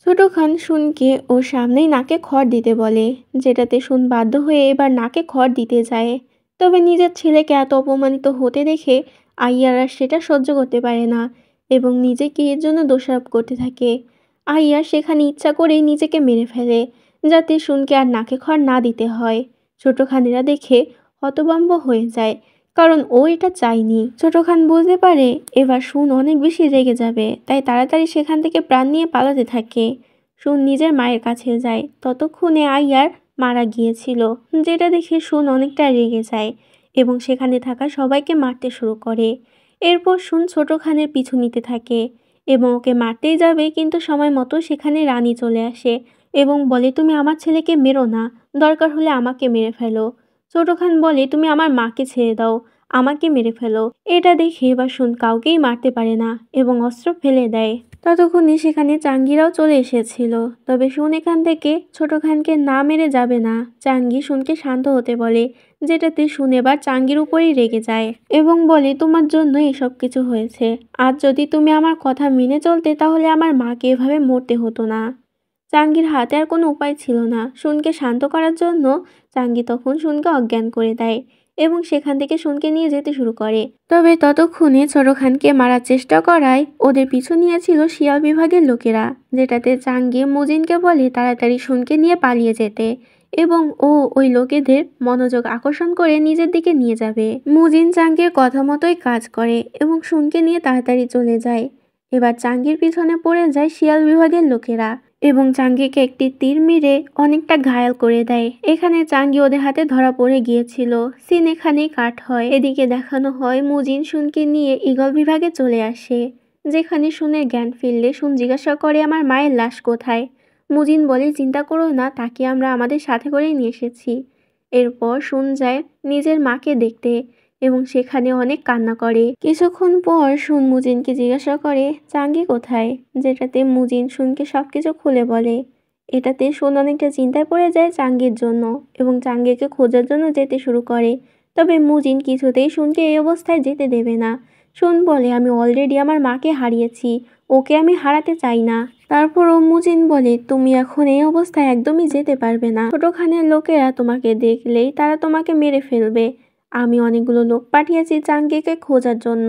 ছোট খান শুনকে ওর সামনেই নাকে খড় দিতে বলে, যেটাতে শুন বাধ্য হয়ে এবার নাকে খড় দিতে যায়। তবে নিজের ছেলেকে এত অপমানিত হতে দেখে আইয়ার আর সেটা সহ্য করতে পারে না এবং নিজেকে এর জন্য দোষারোপ করতে থাকে। আইয়া সেখানে ইচ্ছা করেই নিজেকে মেরে ফেলে, যাতে শুনকে আর নাকে খড় না দিতে হয়। ছোট খানেরা দেখে হতভম্ব হয়ে যায়, কারণ ও এটা চায়নি। ছোট খান বুঝতে পারে এবার শুন অনেক বেশি রেগে যাবে, তাই তাড়াতাড়ি সেখান থেকে প্রাণ নিয়ে পালাতে থাকে। শুন নিজের মায়ের কাছে যায়, ততক্ষণে আইয়ার মারা গিয়েছিল, যেটা দেখে শুন অনেকটা রেগে যায় এবং সেখানে থাকা সবাইকে মারতে শুরু করে। এরপর শুন ছোট খানের পিছু নিতে থাকে এবং ওকে মারতেই যাবে, কিন্তু সময় মতো সেখানে রানী চলে আসে এবং বলে, তুমি আমার ছেলেকে মেরো না, দরকার হলে আমাকে মেরে ফেলো। ছোট খান বলে, তুমি আমার মাকে ছেড়ে দাও, আমাকে মেরে ফেলো। এটা দেখে এবার শুন কাউকেই মারতে পারে না এবং অস্ত্র ফেলে দেয়। ততক্ষণে সেখানে চাঙ্গিরাও চলে এসেছিল। তবে শুন এখান থেকে ছোট খানকে না মেরে যাবে না। চাঙ্গি শুনকে শান্ত হতে বলে, যেটাতে শুন এবার চাঙ্গির উপরেই রেগে যায় এবং বলে, তোমার জন্য এসব কিছু হয়েছে। আজ যদি তুমি আমার কথা মেনে চলতে, তাহলে আমার মাকে এভাবে মরতে হতো না। চাঙ্গির হাতে আর কোনো উপায় ছিল না। শুনকে শান্ত করার জন্য চাঙ্গি তখন শুনকে অজ্ঞান করে দেয় এবং সেখান থেকে শুনকে নিয়ে যেতে শুরু করে। তবে ততক্ষণে ছোট খানকে মারার চেষ্টা করায় ওদের পিছু নিয়েছিল শিয়াল বিভাগের লোকেরা, যেটাতে চাঙ্গি মুজিনকে বলে তাড়াতাড়ি শুনকে নিয়ে পালিয়ে যেতে এবং ও ওই লোকেদের মনোযোগ আকর্ষণ করে নিজের দিকে নিয়ে যাবে। মুজিন চাঙ্গির কথা মতোই কাজ করে এবং শুনকে নিয়ে তাড়াতাড়ি চলে যায়। এবার চাঙ্গির পিছনে পড়ে যায় শিয়াল বিভাগের লোকেরা এবং চাঙ্গিকে একটি তীর মেরে অনেকটা ঘায়াল করে দেয়। এখানে চাঙ্গি ওদের হাতে ধরা পড়ে গিয়েছিল। সিন এখানেই কাট হয়। এদিকে দেখানো হয় মুজিন শুনকে নিয়ে ঈগল বিভাগে চলে আসে, যেখানে শুনের জ্ঞান ফিরলে শুন জিজ্ঞাসা করে, আমার মায়ের লাশ কোথায়? মুজিন বলে, চিন্তা করো না, তাকে আমরা আমাদের সাথে করেই নিয়ে এসেছি। এরপর শুন যায় নিজের মাকে দেখতে এবং সেখানে অনেক কান্না করে। কিছুক্ষণ পর শুন মুজিনকে জিজ্ঞাসা করে, চাঙ্গি কোথায়? যেটাতে মুজিন শুনকে সবকিছু খুলে বলে। এটাতে শুন অনেকটা চিন্তায় পড়ে যায় চাঙ্গির জন্য এবং চাঙ্গিকে খোঁজার জন্য যেতে শুরু করে। তবে মুজিন কিছুতেই শুনকে এই অবস্থায় যেতে দেবে না। শুন বলে, আমি অলরেডি আমার মাকে হারিয়েছি, ওকে আমি হারাতে চাই না। তারপরও মুজিন বলে, তুমি এখন এই অবস্থায় একদমই যেতে পারবে না। ছোট খানের লোকেরা তোমাকে দেখলেই তারা তোমাকে মেরে ফেলবে। আমি অনেকগুলো লোক পাঠিয়েছি চাঙ্গিকে খোঁজার জন্য।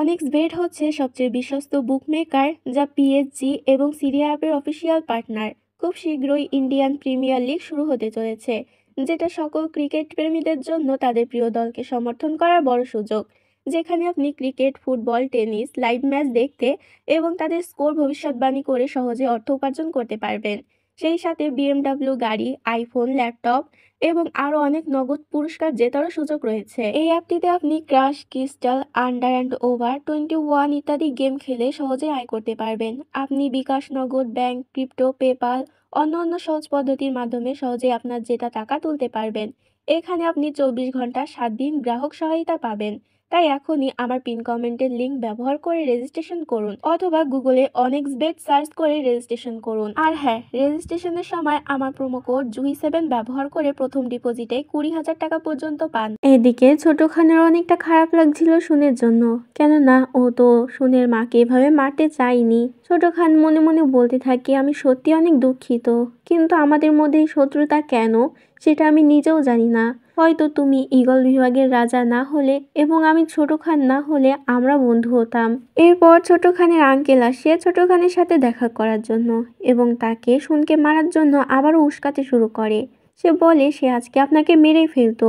অনেক্স বেট হচ্ছে সবচেয়ে বিশ্বস্ত বুকমেকার, যা পিএসজি এবং সিরিয়া অ্যাপের অফিসিয়াল পার্টনার। খুব শীঘ্রই ইন্ডিয়ান প্রিমিয়ার লিগ শুরু হতে চলেছে, যেটা সকল ক্রিকেট প্রেমীদের জন্য তাদের প্রিয় দলকে সমর্থন করার বড় সুযোগ, যেখানে আপনি cricket, football, tennis live match দেখতে এবং তাদের স্কোর ভবিষ্যৎবাণী করে সহজে অর্থ উপার্জন করতে পারবেন। সেই সাথে বিএমডব্লিউ গাড়ি, আইফোন, ল্যাপটপ এবং আরও অনেক নগদ পুরস্কার জেতারও সুযোগ রয়েছে। এই অ্যাপটিতে আপনি crash, crystal, under and over 21 ইত্যাদি গেম খেলে সহজে আয় করতে পারবেন। আপনি বিকাশ, নগদ, ব্যাংক, ক্রিপ্টো, পেপাল অন্য সহজ পদ্ধতির মাধ্যমে সহজে আপনার জেতা টাকা তুলতে পারবেন। এখানে আপনি 24 ঘন্টা 7 দিন গ্রাহক সহায়তা পাবেন। তাই এখনই আমার পিন কমেন্টের লিঙ্ক ব্যবহার করে রেজিস্ট্রেশন করুন অথবা গুগলে অনেক্স বেট সার্চ করে রেজিস্ট্রেশন করুন। আর হ্যাঁ, রেজিস্ট্রেশনের সময় আমার প্রোমো কোড জুহি7 ব্যবহার করে প্রথম ডিপোজিটে 20,000 টাকা পর্যন্ত পান। এদিকে ছোট খানের অনেকটা খারাপ লাগছিল শুনের জন্য, কেননা ও তো শুনের মাকে এভাবে মারতে চায়নি। ছোট খান মনে মনে বলতে থাকে, আমি সত্যি অনেক দুঃখিত, কিন্তু আমাদের মধ্যে এই শত্রুতা কেন সেটা আমি নিজেও জানি না। হয়তো তুমি ঈগল বিভাগের রাজা না হলে এবং আমি ছোট খান না হলে আমরা বন্ধু হতাম। এরপর ছোট খানের আঙ্কেল আসে ছোট খানের সাথে দেখা করার জন্য এবং তাকে শুনকে মারার জন্য আবারও উস্কাতে শুরু করে। সে বলে সে আজকে আপনাকে মেরেই ফেলতো,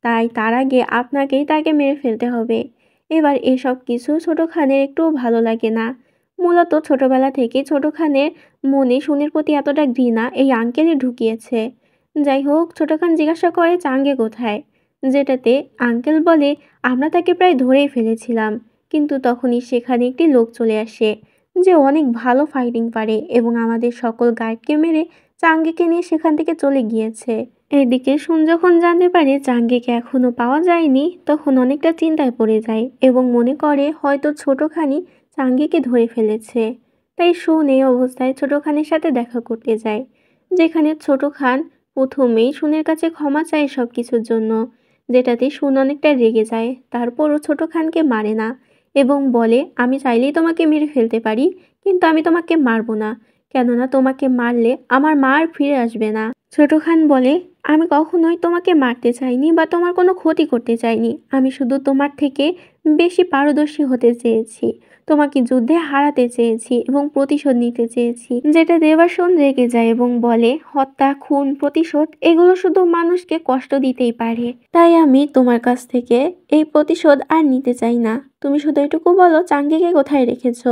তাই তার আগে আপনাকেই তাকে মেরে ফেলতে হবে। এবার এসব কিছু ছোট খানের একটুও ভালো লাগে না। মূলত ছোটবেলা থেকে ছোট খানের মনে শুনের প্রতি এতটা ঘৃণা এই আঙ্কেলই ঢুকিয়েছে। যাই হোক, ছোট খান জিজ্ঞাসা করে চাঙ্গে কোথায়, যেটাতে আঙ্কেল বলে, আমরা তাকে প্রায় ধরেই ফেলেছিলাম, কিন্তু তখনই সেখানে একটি লোক চলে আসে যে অনেক ভালো ফাইটিং পারে এবং আমাদের সকল গাইডকে মেরে চাঙ্গিকে নিয়ে সেখান থেকে চলে গিয়েছে। এদিকে শুন যখন জানতে পারে চাঙ্গিকে এখনো পাওয়া যায়নি, তখন অনেকটা চিন্তায় পড়ে যায় এবং মনে করে হয়তো ছোট খানই চাঙ্গিকে ধরে ফেলেছে। তাই শুন এই অবস্থায় ছোট খানের সাথে দেখা করতে যায়, যেখানে ছোট খান প্রথমেই শুনের কাছে ক্ষমা চায় সব কিছুর জন্য, যেটাতে শুন অনেকটা রেগে যায়। তারপরও ছোট খানকে মারে না এবং বলে, আমি চাইলেই তোমাকে মেরে ফেলতে পারি, কিন্তু আমি তোমাকে মারবো না, কেননা তোমাকে মারলে আমার মা আর ফিরে আসবে না। ছোট খান বলে, আমি কখনোই তোমাকে মারতে চাইনি বা তোমার কোনো ক্ষতি করতে চাইনি। আমি শুধু তোমার থেকে বেশি পারদর্শী হতে চেয়েছি, তোমাকে যুদ্ধে হারাতে চেয়েছি এবং প্রতিশোধ নিতে চেয়েছি। যেটা দেবাশন রেগে যায় এবং বলে, হত্যা, খুন, প্রতিশোধ এগুলো শুধু মানুষকে কষ্ট দিতেই পারে। তাই আমি তোমার কাছ থেকে এই প্রতিশোধ আর নিতে চাই না। তুমি শুধু এটুকু বলো চাঙ্গিকে কোথায় রেখেছো।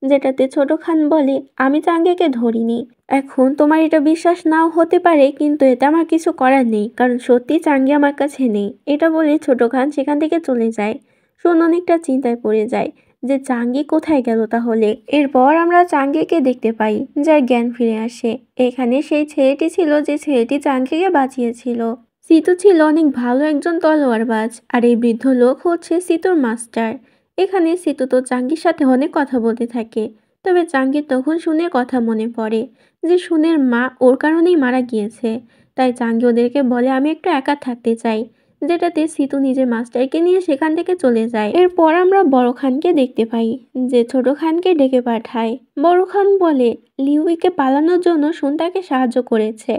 যেটাতে ছোট খান বলে, আমি চাঙ্গিকে ধরিনি। এখন তোমার এটা বিশ্বাস নাও হতে পারে, কিন্তু এটা আমার কিছু করার নেই, কারণ সত্যি চাঙ্গি আমার কাছে নেই। এটা বলে ছোট খান সেখান থেকে চলে যায়। সুন অনেকটা চিন্তায় পড়ে যায় যে চাঙ্গি কোথায় গেল তাহলে। এরপর আমরা চাঙ্গিকে দেখতে পাই, যার জ্ঞান ফিরে আসে। এখানে সেই ছেলেটি ছিল যে ছেলেটি চাঙ্গিকে বাঁচিয়েছিল। সিতু ছিল অনেক ভালো একজন তলোয়ারবাজ, আর এই বৃদ্ধ লোক হচ্ছে সিতুর মাস্টার। এখানে সিতু তো চাঙ্গির সাথে অনেক কথা বলতে থাকে, তবে চাঙ্গির তখন সুনের কথা মনে পড়ে যে সুনের মা ওর কারণেই মারা গিয়েছে। তাই চাঙ্গি ওদেরকে বলে, আমি একটু একা থাকতে চাই। যেটাতে সিতু নিজের মাস্টারকে নিয়ে সেখান থেকে চলে যায়। এরপর আমরা বড় খানকে দেখতে পাই, যে ছোট খানকে ডেকে পাঠায়। বড় খান বলে, লিউইকে পালানোর জন্য সুন তাকে সাহায্য করেছে,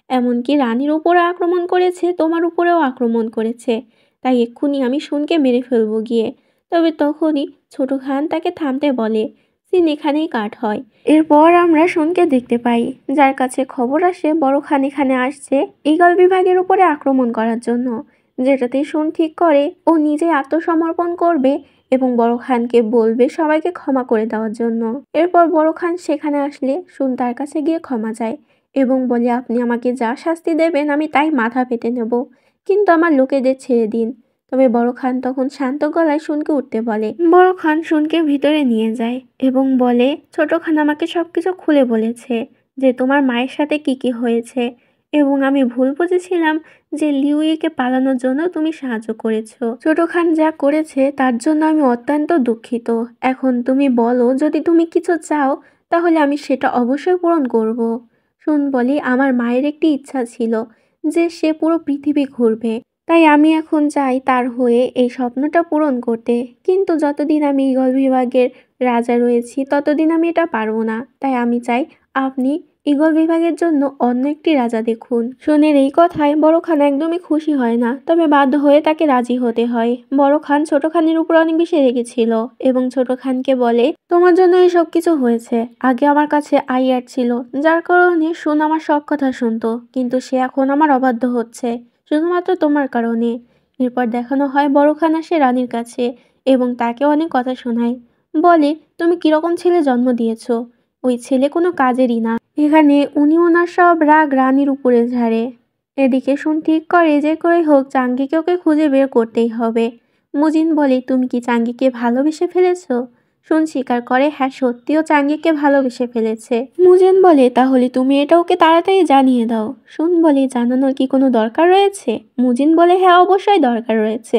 এমনকি রানীর উপরে আক্রমণ করেছে, তোমার উপরেও আক্রমণ করেছে। তাই এক্ষুনি আমি সুনকে মেরে ফেলবো গিয়ে। তবে তখনই ছোট খান তাকে থামতে বলে। সিন এখানেই কাট হয়। এরপর আমরা সুনকে দেখতে পাই, যার কাছে খবর আসে বড় খান এখানে আসছে ঈগল বিভাগের উপরে আক্রমণ করার জন্য। যেটাতে সুন ঠিক করে ও নিজে আত্মসমর্পণ করবে এবং বড় খানকে বলবে সবাইকে ক্ষমা করে দেওয়ার জন্য। এরপর বড় খান সেখানে আসলে সুন তার কাছে গিয়ে ক্ষমা চায় এবং বলে, আপনি আমাকে যা শাস্তি দেবেন আমি তাই মাথা পেতে নেব, কিন্তু আমার লোকেদের ছেড়ে দিন। তবে বড় খান তখন শান্ত গলায় সুনকে উঠতে বলে। বড় খান সুনকে ভিতরে নিয়ে যায় এবং বলে, ছোট খান আমাকে সবকিছু খুলে বলেছে যে তোমার মায়ের সাথে কি কি হয়েছে, এবং আমি ভুল বুঝেছিলাম যে লিউইকে পালানোর জন্য তুমি সাহায্য করেছো। ছোট খান যা করেছে তার জন্য আমি অত্যন্ত দুঃখিত। এখন তুমি বলো, যদি তুমি কিছু চাও তাহলে আমি সেটা অবশ্যই পূরণ করব। সুন বলি, আমার মায়ের একটি ইচ্ছা ছিল যে সে পুরো পৃথিবী ঘুরবে, তাই আমি এখন চাই তার হয়ে এই স্বপ্নটা পূরণ করতে। কিন্তু যতদিন আমি ঈগল বিভাগের রাজা রয়েছি ততদিন আমি এটা পারবো না। তাই আমি চাই আপনি ঈগল বিভাগের জন্য অন্য একটি রাজা দেখুন। সুনের এই কথায় বড় খান একদমই খুশি হয় না, তবে বাধ্য হয়ে তাকে রাজি হতে হয়। বড় খান ছোট খানের উপর অনেক বেশি রেগেছিল এবং ছোট খানকে বলে, তোমার জন্য এই সব কিছু হয়েছে। আগে আমার কাছে আইয়ার ছিল, যার কারণে সুন আমার সব কথা শুনতো, কিন্তু সে এখন আমার অবাধ্য হচ্ছে শুধুমাত্র তোমার কারণে। এরপর দেখানো হয় বড় খান আসে রানীর কাছে এবং তাকে অনেক কথা শোনায়। বলে, তুমি কিরকম ছেলে জন্ম দিয়েছ, ওই ছেলে কোনো কাজেরই না। এখানে উনি ওনার সব রাগ রানীর উপরে ঝাড়ে। এদিকে সুন ঠিক করে যে করে হোক চাঙ্গিকে ওকে খুঁজে বের করতেই হবে। মুজিন বলে, তুমি কি চাঙ্গিকে ভালোবেসে ফেলেছ? সুন স্বীকার করে, হ্যাঁ সত্যিও চাঙ্গিকে ভালোবেসে ফেলেছে। মুজিন বলে, তাহলে তুমি এটা ওকে তাড়াতাড়ি জানিয়ে দাও। সুন বলে, জানানোর কি কোনো দরকার রয়েছে? মুজিন বলে, হ্যাঁ অবশ্যই দরকার রয়েছে।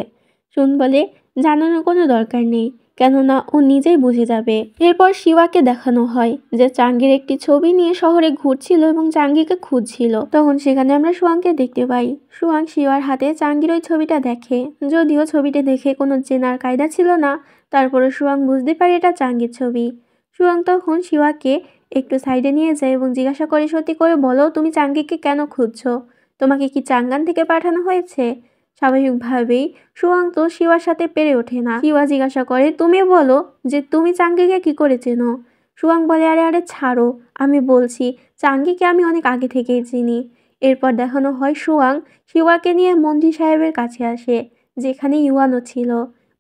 সুন বলে, জানানোর কোনো দরকার নেই, কেননা ও নিজেই বুঝে যাবে। এরপর শিওয়াকে দেখানো হয় যে চাঙ্গির একটি ছবি নিয়ে শহরে ঘুরছিল এবং চাঙ্গিকে খুঁজছিল। তখন সেখানে আমরা সুয়াংকে দেখতে পাই। সুয়াং শিওয়ার হাতে চাঙ্গির ওই ছবিটা দেখে। যদিও ছবিটা দেখে কোনো চেনার কায়দা ছিল না, তারপরে সুয়াং বুঝতে পারে এটা চাঙ্গির ছবি। সুয়াং তখন শিওয়াকে একটু সাইডে নিয়ে যায় এবং জিজ্ঞাসা করে, সত্যি করে বলো তুমি চাঙ্গিকে কেন খুঁজছো? তোমাকে কি চাঙ্গান থেকে পাঠানো হয়েছে? স্বাভাবিকভাবেই সুয়াং তো শিওয়ার সাথে পেরে ওঠে না। শিওয়া জিজ্ঞাসা করে, তুমি বলো যে তুমি চাঙ্গিকে কি করে চেনো? সুয়াং বলে, আরে আরে ছাড়ো, আমি বলছি চাঙ্গিকে আমি অনেক আগে থেকেই চিনি। এরপর দেখানো হয় সুয়াং শিওয়াকে নিয়ে মন্ত্রী সাহেবের কাছে আসে, যেখানে ইউয়ানও ছিল।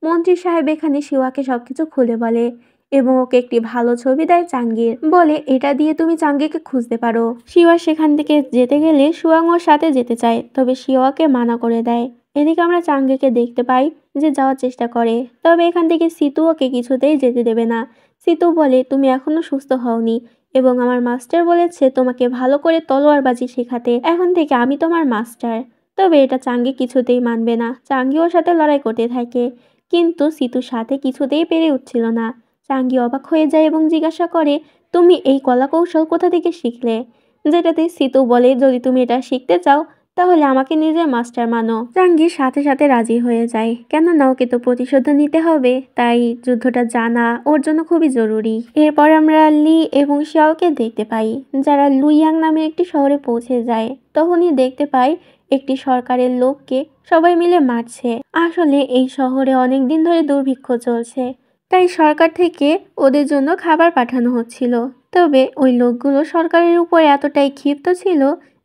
মন্ত্রী সাহেব এখানে শিওয়াকে সবকিছু খুলে বলে এবং ওকে একটি ভালো ছবি দেয় চাঙ্গির, বলে এটা দিয়ে তুমি চাঙ্গিকে খুঁজতে পারো। শিওয়া সেখান থেকে যেতে গেলে সুয়াং ওর সাথে যেতে চায়, তবে শিওয়াকে মানা করে দেয়। এদিকে আমরা চাঙ্গিকে দেখতে পাই যে যাওয়ার চেষ্টা করে, তবে এখান থেকে সিতু ওকে কিছুতেই যেতে দেবে না। সিতু বলে, তুমি এখনো সুস্থ হওনি এবং আমার মাস্টার বলেছে তোমাকে ভালো করে তলোয়ারবাজি শেখাতে, এখন থেকে আমি তোমার মাস্টার। তবে এটা চাঙ্গি কিছুতেই মানবে না। চাঙ্গি ওর সাথে লড়াই করতে থাকে, কিন্তু সিতুর সাথে কিছুতেই পেরে উঠছিল না। চাঙ্গি অবাক হয়ে যায় এবং জিজ্ঞাসা করে, তুমি এই কলা কৌশল কোথা থেকে শিখলে? যেটাতে সিতু বলে, যদি তুমি এটা শিখতে চাও তাহলে আমাকে নিজের মাস্টার মানো। জাহাঙ্গীর সাথে সাথে রাজি হয়ে যায়, কেননা ওকে তো প্রতিশোধ নিতে হবে, তাই যুদ্ধটা জানা ওর জন্য খুবই জরুরি। এরপর আমরা লি এবং শিয়াওকে দেখতে পাই, যারা লুইয়াং নামে একটি শহরে পৌঁছে যায়। তখনই দেখতে পাই একটি সরকারের লোককে সবাই মিলে মারছে। আসলে এই শহরে অনেক দিন ধরে দুর্ভিক্ষ চলছে, তাই সরকার থেকে ওদের জন্য খাবার পাঠানো হচ্ছিল। তবে ওই লোকগুলো সরকারের উপর এতটাই ক্ষিপ্ত ছিল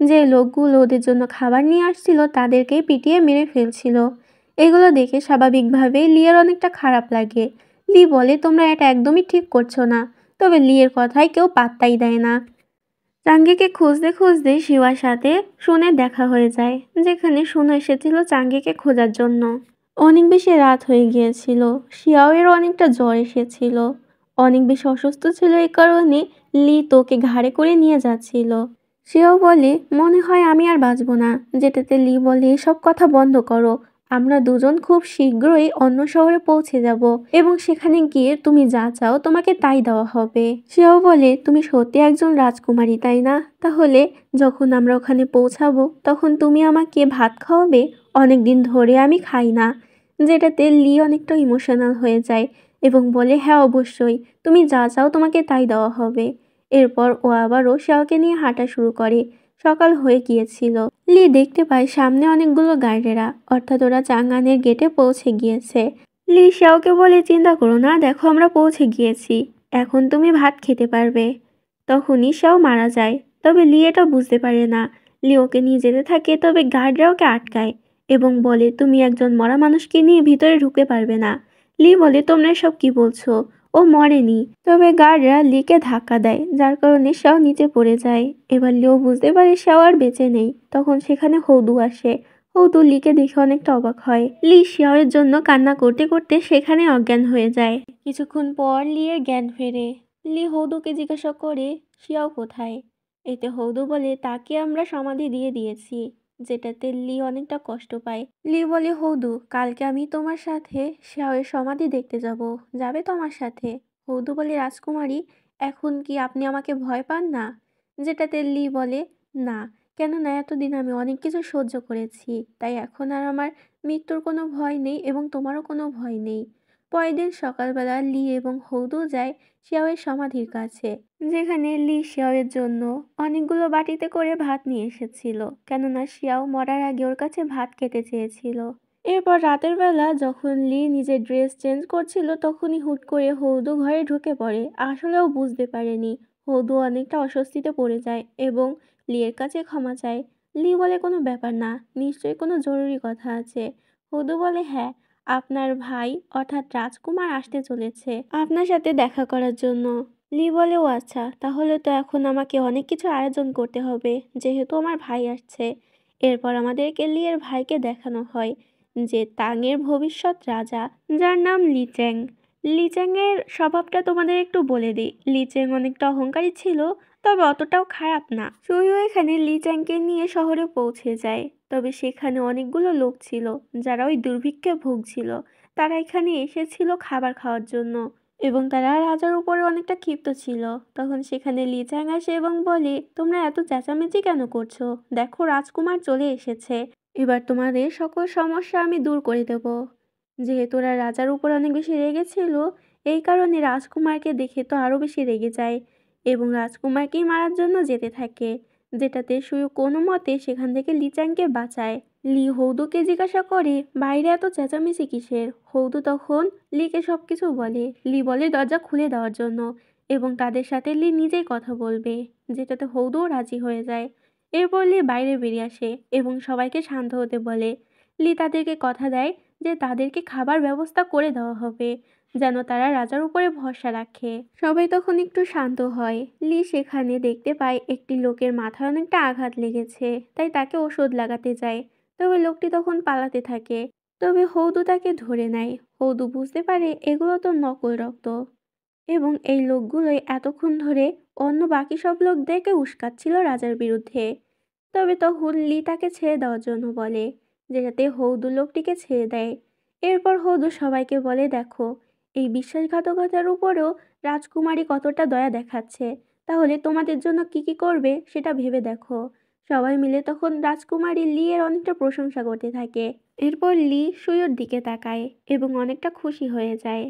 যে লোকগুলো ওদের জন্য খাবার নিয়ে আসছিল তাদেরকে পিটিয়ে মেরে ফেলছিল। এগুলো দেখে স্বাভাবিকভাবেই লিয়ের অনেকটা খারাপ লাগে। লি বলে, তোমরা এটা একদমই ঠিক করছো না। তবে লিয়ের কথায় কেউ পাত্তাই দেয় না। চাঙ্গিকে খুঁজতে খুঁজতে শিওয়ার সাথে শুনে দেখা হয়ে যায়, যেখানে শুনে এসেছিল চাঙ্গিকে খোঁজার জন্য। অনেক বেশি রাত হয়ে গিয়েছিল, শিয়াওয়ের অনেকটা জ্বর এসেছিল, অনেক বেশি অসুস্থ ছিল। এই কারণে লি তোকে ঘাড়ে করে নিয়ে যাচ্ছিল। শিয়াও বলে, মনে হয় আমি আর বাঁচব না। যেটাতে লি বলে, এসব কথা বন্ধ করো, আমরা দুজন খুব শীঘ্রই অন্য শহরে পৌঁছে যাব এবং সেখানে গিয়ে তুমি যা চাও তোমাকে তাই দেওয়া হবে। সেও বলে, তুমি সত্যি একজন রাজকুমারী তাই না? তাহলে যখন আমরা ওখানে পৌঁছাবো তখন তুমি আমাকে ভাত খাওয়াবে? অনেকদিন ধরে আমি খাই না। যেটাতে লি অনেকটা ইমোশনাল হয়ে যায় এবং বলে, হ্যাঁ অবশ্যই, তুমি যা চাও তোমাকে তাই দেওয়া হবে। এরপর ও আবারও শিয়াওকে নিয়ে হাঁটা শুরু করে। সকাল হয়ে গিয়েছিল। লি দেখতে পায় সামনে অনেকগুলো গাইডেরা, অর্থাৎ ওরা চাঙ্গানের গেটে পৌঁছে গিয়েছে। লি শিয়াওকে বলে, চিন্তা করো না, দেখো আমরা পৌঁছে গিয়েছি, এখন তুমি ভাত খেতে পারবে। তখনই শিয়াও মারা যায়। তবে লি এটা বুঝতে পারে না। লি ওকে নিয়ে যেতে থাকে, তবে গার্ডরা ওকে আটকায় এবং বলে, তুমি একজন মরা মানুষকে নিয়ে ভিতরে ঢুকতে পারবে না। লি বলে, তোমরা সব কি বলছো? ও মরেনি। তবে গার্ডরা লিকে ধাক্কা দেয়, যার কারণে শিয়াও নিচে পড়ে যায়। এবার লিও বুঝতে পারে শিয়াও আর বেঁচে নেই। তখন সেখানে হৌদু আসে। হৌদু লিকে দেখে অনেকটা অবাক হয়। লি শিয়াওয়ের জন্য কান্না করতে করতে সেখানে অজ্ঞান হয়ে যায়। কিছুক্ষণ পর লিয়ের জ্ঞান ফেরে। লি হৌদুকে জিজ্ঞাসা করে, শিয়াও কোথায়? এতে হৌদু বলে, তাকে আমরা সমাধি দিয়ে দিয়েছি। যেটাতে লি অনেকটা কষ্ট পায়। লি বলে, হৌদু, কালকে আমি তোমার সাথে শিয়াওয়ের সমাধি দেখতে যাব, যাবে তো আমার সাথে? হৌদু বলে, রাজকুমারী, এখন কি আপনি আমাকে ভয় পান না? যেটাতে লি বলে, না, কেননা এতদিন আমি অনেক কিছু সহ্য করেছি, তাই এখন আর আমার মৃত্যুর কোনো ভয় নেই এবং তোমারও কোনো ভয় নেই। পরের দিন সকালবেলা লি এবং হৌদু যায় শিয়াওয়ের সমাধির কাছে, যেখানে লি শিয়াওয়ের জন্য অনেকগুলো বাটিতে করে ভাত নিয়ে এসেছিল, কেননা শিয়াও মরার আগে ওর কাছে ভাত খেতে চেয়েছিল। এরপর রাতের বেলা যখন লি নিজের ড্রেস চেঞ্জ করছিল, তখনই হুট করে হৌদু ঘরে ঢুকে পড়ে। আসলেও বুঝতে পারেনি। হৌদু অনেকটা অস্বস্তিতে পড়ে যায় এবং লিয়ের কাছে ক্ষমা চায়। লি বলে, কোনো ব্যাপার না, নিশ্চয়ই কোনো জরুরি কথা আছে। হৌদু বলে, হ্যাঁ, আপনার ভাই অর্থাৎ রাজকুমার আসতে চলেছে আপনার সাথে দেখা করার জন্য। লি বলে, ও আচ্ছা, তাহলে তো এখন আমাকে অনেক কিছু আয়োজন করতে হবে, যেহেতু আমার ভাই আসছে। এরপর আমাদেরকে লিয়ের ভাইকে দেখানো হয়, যে তাংয়ের ভবিষ্যৎ রাজা, যার নাম লিচ্যাং। লিচ্যাংয়ের স্বভাবটা তোমাদের একটু বলে দিই। লিচ্যাং অনেকটা অহংকারী ছিল, তবে অতটাও খারাপ না। সুইও এখানে লিচ্যাংকে নিয়ে শহরে পৌঁছে যায়। তবে সেখানে অনেকগুলো লোক ছিল যারা ওই দুর্ভিক্ষে ভুগছিল। তারা এখানে এসেছিল খাবার খাওয়ার জন্য এবং তারা রাজার উপরে অনেকটা ক্ষিপ্ত ছিল। তখন সেখানে লিচ্যাং আসে এবং বলে, তোমরা এত চেঁচামেচি কেন করছো? দেখো, রাজকুমার চলে এসেছে, এবার তোমাদের সকল সমস্যা আমি দূর করে দেব। যেহেতু ওরা রাজার উপর অনেক বেশি রেগেছিল, এই কারণে রাজকুমারকে দেখে তো আরও বেশি রেগে যায় এবং রাজকুমারকেই মারার জন্য যেতে থাকে। যেটাতে সুয়ু কোনো মতে সেখান থেকে লিচ্যাংকে বাঁচায়। লি হৌদুকে জিজ্ঞাসা করে, বাইরে এত চেঁচামেচি কিসের? হৌদু তখন লিকে সব কিছু বলে। লি বলে দরজা খুলে দেওয়ার জন্য এবং তাদের সাথে লি নিজেই কথা বলবে, যেটাতে হৌদুও রাজি হয়ে যায়। এরপর লি বাইরে বেরিয়ে আসে এবং সবাইকে শান্ত হতে বলে। লি তাদেরকে কথা দেয় যে তাদেরকে খাবার ব্যবস্থা করে দেওয়া হবে, যেন তারা রাজার উপরে ভরসা রাখে। সবাই তখন একটু শান্ত হয়। লি সেখানে দেখতে পায় একটি লোকের মাথায় অনেকটা আঘাত লেগেছে, তাই তাকে ওষুধ লাগাতে যায়। তবে লোকটি তখন পালাতে থাকে। তবে হৌদু তাকে ধরে নেয়। হৌদু বুঝতে পারে এগুলো তো নকল রক্ত এবং এই লোকগুলোই এতক্ষণ ধরে অন্য বাকি সব লোকদেরকে উস্কাচ্ছিল রাজার বিরুদ্ধে। তবে তখন লি তাকে ছেড়ে দেওয়ার জন্য বলে, যেটাতে হৌদু লোকটিকে ছেড়ে দেয়। এরপর হৌদু সবাইকে বলে, দেখো, এই বিশ্বাসঘাতকতার উপরেও রাজকুমারী কতটা দয়া দেখাচ্ছে, তাহলে তোমাদের জন্য কি কি করবে সেটা ভেবে দেখো। সবাই মিলে তখন রাজকুমারী লি এর অনেকটা প্রশংসা করতে থাকে। এরপর লি সুইয়ের দিকে তাকায় এবং অনেকটা খুশি হয়ে যায়।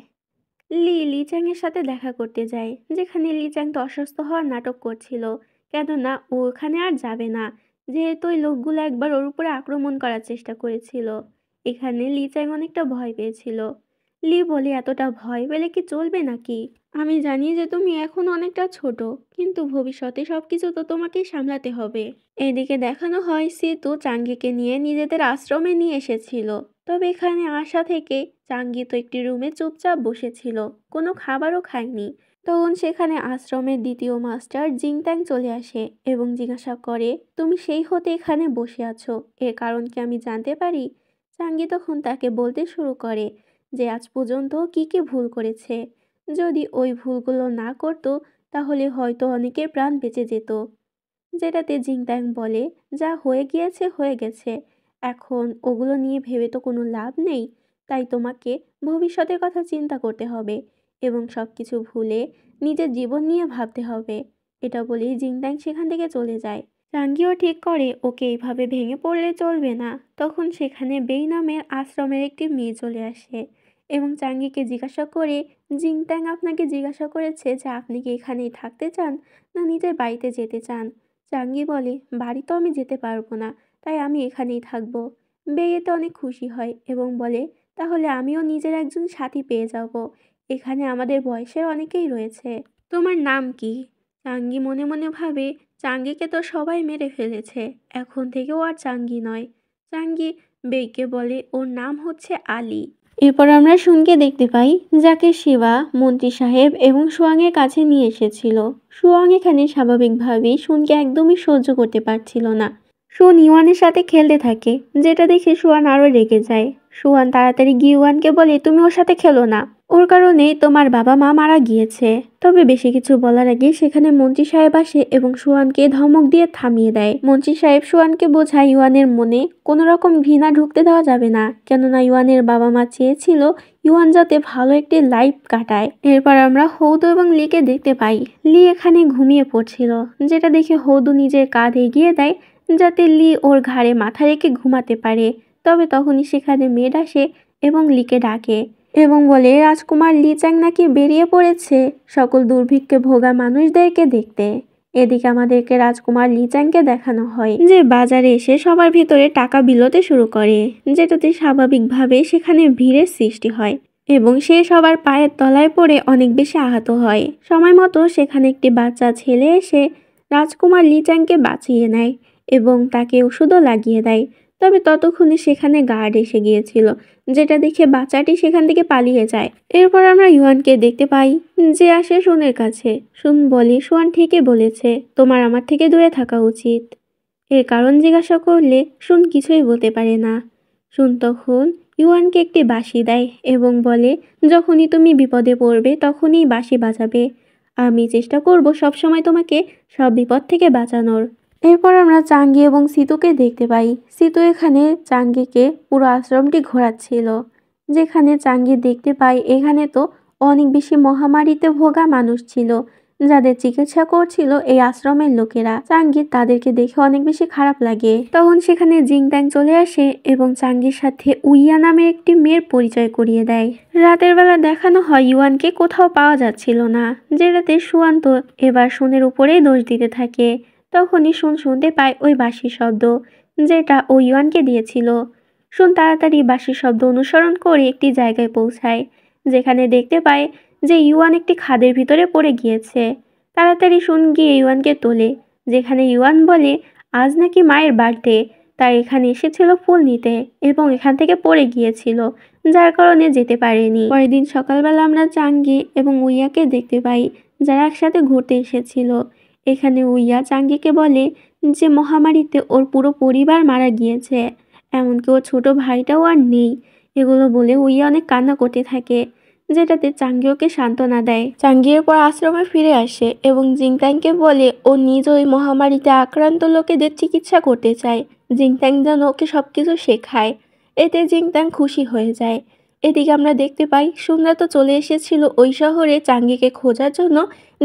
লি চ্যাং এর সাথে দেখা করতে যায়, যেখানে লি চ্যাং তো অসুস্থ হওয়ার নাটক করছিল, কেননা ও ওখানে আর যাবে না, যেহেতু ওই লোকগুলো একবার ওর উপরে আক্রমণ করার চেষ্টা করেছিল। এখানে লি চ্যাং অনেকটা ভয় পেয়েছিল। লি বলে, এতটা ভয় পেলে কি চলবে নাকি? আমি জানি যে তুমি এখন অনেকটা ছোট, কিন্তু ভবিষ্যতে সবকিছু তো তোমাকেই সামলাতে হবে। এদিকে দেখানো হয় সিতু চাঙ্গিকে নিয়ে নিজেদের আশ্রমে নিয়ে এসেছিল। তবে এখানে আসা থেকে চাঙ্গি তো একটি রুমে চুপচাপ বসেছিল, কোনো খাবারও খায়নি। তখন সেখানে আশ্রমের দ্বিতীয় মাস্টার জিংত্যাং চলে আসে এবং জিজ্ঞাসা করে, তুমি সেই হতে এখানে বসে আছো, এর কারণ কি আমি জানতে পারি? চাঙ্গি তখন তাকে বলতে শুরু করে যে আজ পর্যন্ত কি কি ভুল করেছে। যদি ওই ভুলগুলো না করতো তাহলে হয়তো অনেকের প্রাণ বেঁচে যেত। যেটাতে জিংত্যাং বলে, যা হয়ে গিয়েছে হয়ে গেছে, এখন ওগুলো নিয়ে ভেবে তো কোনো লাভ নেই, তাই তোমাকে ভবিষ্যতের কথা চিন্তা করতে হবে এবং সব কিছু ভুলে নিজের জীবন নিয়ে ভাবতে হবে। এটা বলেই জিংত্যাং সেখান থেকে চলে যায়। চাঙ্গিও ঠিক করে ওকে এইভাবে ভেঙে পড়লে চলবে না। তখন সেখানে বেই নামের আশ্রমের একটি মেয়ে চলে আসে এবং চাঙ্গিকে জিজ্ঞাসা করে, জিংত্যাং আপনাকে জিজ্ঞাসা করেছে যে আপনি কি এখানেই থাকতে চান না নিজের বাড়িতে যেতে চান। চাঙ্গি বলে, বাড়ি তো আমি যেতে পারবো না, তাই আমি এখানেই থাকবো। বেই এতে অনেক খুশি হয় এবং বলে, তাহলে আমিও নিজের একজন সাথী পেয়ে যাব, এখানে আমাদের বয়সের অনেকেই রয়েছে। তোমার নাম কি? চাঙ্গি মনে মনে ভাবে, চাঙ্গিকে তো সবাই মেরে ফেলেছে, এখন থেকে ও আর চাঙ্গি নয়। চাঙ্গি বেইকে বলে ওর নাম হচ্ছে আলী। এরপর আমরা শুনকে দেখতে পাই, যাকে শিবা মন্ত্রী সাহেব এবং সুয়াংয়ের কাছে নিয়ে এসেছিল। সুয়াং এখানে স্বাভাবিকভাবেই শুনকে একদমই সহ্য করতে পারছিল না। সুন ইউয়ানের সাথে খেলতে থাকে, যেটা দেখে সুয়ান আরও রেগে যায়। সুয়ান তাড়াতাড়ি গিয়ে ইউয়ানকে বলে, তুমি ওর সাথে খেলো না, ওর কারণেই তোমার বাবা মা মারা গিয়েছে। তবে বেশি কিছু বলার আগে সেখানে মন্ত্রী সাহেব আসে এবং সুয়ানকে ধমক দিয়ে থামিয়ে দেয়। মন্ত্রী সাহেব সুয়ানকে বোঝায় ইউয়ানের মনে কোনো রকম ঘৃণা ঢুকতে দেওয়া যাবে না, কেননা ইউয়ানের বাবা মা চেয়েছিল ইউয়ান যাতে ভালো একটি লাইফ কাটায়। এরপর আমরা হৌদু এবং লিকে দেখতে পাই। লি এখানে ঘুমিয়ে পড়ছিল, যেটা দেখে হৌদু নিজের কাঁধ এগিয়ে দেয় যাতে লি ওর ঘাড়ে মাথা রেখে ঘুমাতে পারে। তবে তখনই সেখানে মেড আসে এবং লিকে ডাকে এবং বলে, রাজকুমার লি চ্যাং নাকি বেরিয়ে পড়েছে সকল দুর্ভিক্ষে ভোগা মানুষদেরকে দেখতে। এদিকে আমাদেরকে রাজকুমার লি চ্যাংকে দেখানো হয় যে বাজারে এসে সবার ভিতরে টাকা বিলোতে শুরু করে, যেটাতে স্বাভাবিকভাবে সেখানে ভিড়ের সৃষ্টি হয় এবং সে সবার পায়ের তলায় পড়ে অনেক বেশি আহত হয়। সময় মতো সেখানে একটি বাচ্চা ছেলে এসে রাজকুমার লি চ্যাংকে বাঁচিয়ে নেয় এবং তাকে ওষুধও লাগিয়ে দেয়। তবে ততক্ষণে সেখানে গার্ড এসে গিয়েছিল, যেটা দেখে বাচ্চাটি সেখান থেকে পালিয়ে যায়। এরপর আমরা ইউয়ানকে দেখতে পাই, যে আসে সুনের কাছে। সুন বলে, সুয়ান ঠিকই বলেছে, তোমার আমার থেকে দূরে থাকা উচিত। এর কারণ জিজ্ঞাসা করলে সুন কিছুই বলতে পারে না। সুন তখন ইউয়ানকে একটি বাঁশি দেয় এবং বলে, যখনই তুমি বিপদে পড়বে তখনই বাঁশি বাজাবে, আমি চেষ্টা করব সবসময় তোমাকে সব বিপদ থেকে বাঁচানোর। এরপর আমরা চাঙ্গি এবং সিতুকে দেখতে পাই। সিতু এখানে চাঙ্গিকে পুরো আশ্রমটি ঘোরাচ্ছিল, যেখানে চাঙ্গি দেখতে পাই এখানে তো অনেক বেশি মহামারীতে ভোগা মানুষ ছিল, যাদের চিকিৎসা করছিল এই আশ্রমের লোকেরা। চাঙ্গির তাদেরকে দেখে অনেক বেশি খারাপ লাগে। তখন সেখানে জিংত্যাং চলে আসে এবং চাঙ্গির সাথে উইয়া নামের একটি মেয়ের পরিচয় করিয়ে দেয়। রাতের বেলা দেখানো হয় ইউয়ানকে কোথাও পাওয়া যাচ্ছিল না, যেটাতে সুয়ান তো এবার সুনের উপরেই দোষ দিতে থাকে। তখনই সুন শুনতে পায় ওই বাঁশির শব্দ, যেটা ও ইউয়ানকে দিয়েছিল। সুন তাড়াতাড়ি বাঁশির শব্দ অনুসরণ করে একটি জায়গায় পৌঁছায়, যেখানে দেখতে পায় যে ইউয়ান একটি খাদের ভিতরে পড়ে গিয়েছে। তাড়াতাড়ি সুন গিয়ে ইউয়ানকে তোলে, যেখানে ইউয়ান বলে আজ নাকি মায়ের বার্থডে, তাই এখানে এসেছিল ফুল নিতে এবং এখান থেকে পড়ে গিয়েছিল, যার কারণে যেতে পারেনি। পরের দিন সকালবেলা আমরা চাঙ্গি এবং উইয়াকে দেখতে পাই, যারা একসাথে ঘুরতে এসেছিল। এখানে উইয়া চাঙ্গিকে বলে যে মহামারীতে ওর পুরো পরিবার মারা গিয়েছে, এমনকি ওর ছোট ভাইটাও আর নেই। এগুলো বলে উইয়া অনেক কান্না করতে থাকে, যেটাতে চাঙ্গি ওকে সান্ত্বনা দেয়। চাঙ্গি এরপর আশ্রমে ফিরে আসে এবং জিংত্যাংকে বলে ও নিজ ওই মহামারীতে আক্রান্ত লোকেদের চিকিৎসা করতে চায়, জিংত্যাং যেন ওকে সবকিছু শেখায়। এতে জিংত্যাং খুশি হয়ে যায়। এদিকে আমরা দেখতে পাই সুনরা তো চলে এসেছিল ওই শহরে চাঙ্গিকে খোঁজার জন্য,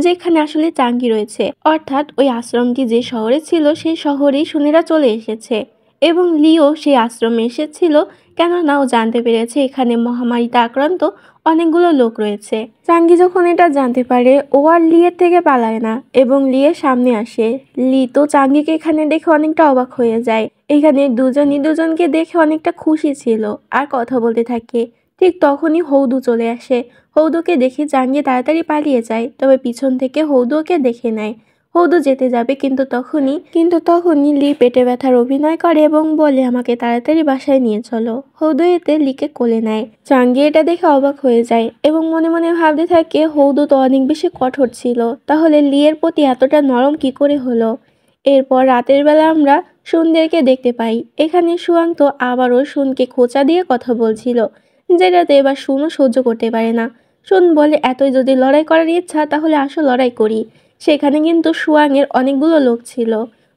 যেখানে আসলে চাঙ্গি রয়েছে। অর্থাৎ ওই আশ্রমটি যে শহরে ছিল সেই শহরেই সুনেরা চলে এসেছে এবং লিও সেই আশ্রমে এসেছিল, কেননা ও জানতে পেরেছে এখানে মহামারীতে আক্রান্ত অনেকগুলো লোক রয়েছে। চাঙ্গি যখন এটা জানতে পারে ও আর লিয়ের থেকে পালায় না এবং লিয়ের সামনে আসে। লি তো চাঙ্গিকে এখানে দেখে অনেকটা অবাক হয়ে যায়। এখানে দুজনই দুজনকে দেখে অনেকটা খুশি ছিল আর কথা বলতে থাকে। ঠিক তখনই হৌদু চলে আসে। হৌদুকে দেখে চাঙ্গি তাড়াতাড়ি পালিয়ে যায়, তবে পিছন থেকে হৌদু ওকে দেখে নেয়। হৌদু যেতে যাবে কিন্তু তখনই লি পেটে ব্যথার অভিনয় করে এবং বলে আমাকে তাড়াতাড়ি বাসায় নিয়ে চলো। হৌদু এতে লিকে কোলে নেয়। চাঙ্গি এটা দেখে অবাক হয়ে যায় এবং মনে মনে ভাবতে থাকে হৌদু তো অনেক বেশি কঠোর ছিল, তাহলে লিয়ের প্রতি এতটা নরম কি করে হলো। এরপর রাতের বেলা আমরা সুনদেরকে দেখতে পাই। এখানে সুয়াং তো আবারও সুনকে খোঁচা দিয়ে কথা বলছিল, যেটাতে এবার সুনও সহ্য করতে পারে না। সুন বলে এতই যদি লড়াই করার ইচ্ছা তাহলে আসো লড়াই করি। সেখানে কিন্তু সুয়াংয়ের অনেকগুলো লোক ছিল।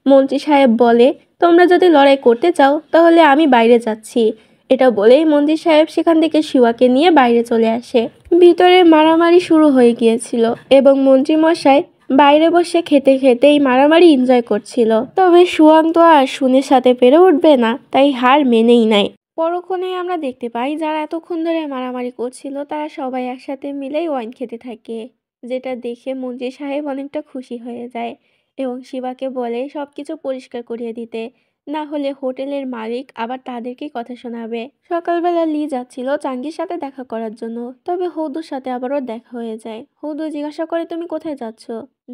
মন্ত্রী সাহেব বলে তোমরা যদি লড়াই করতে চাও তাহলে আমি বাইরে যাচ্ছি। এটা বলেই মন্ত্রী সাহেব সেখান থেকে শিওয়াকে নিয়ে বাইরে চলে আসে। ভিতরে মারামারি শুরু হয়ে গিয়েছিল এবং মন্ত্রী মশাই বাইরে বসে খেতে খেতে এই মারামারি এনজয় করছিল। তবে সুয়াং তো আর সুনের সাথে পেরে উঠবে না, তাই হার মেনেই নেয়। পরক্ষণে আমরা দেখতে পাই যারা এতক্ষণ ধরে মারামারি করছিল তারা সবাই একসাথে মিলেই ওয়াইন খেতে থাকে, যেটা দেখে মন্ত্রী সাহেব অনেকটা খুশি হয়ে যায় এবং শিবাকে বলে সবকিছু পরিষ্কার করিয়ে দিতে, না হলে হোটেলের মালিক আবার তাদেরকেই কথা শোনাবে। সকালবেলা লি যাচ্ছিল চাঙ্গির সাথে দেখা করার জন্য, তবে হৌদুর সাথে আবারও দেখা হয়ে যায়। হৌদু জিজ্ঞাসা করে তুমি কোথায় যাচ্ছ,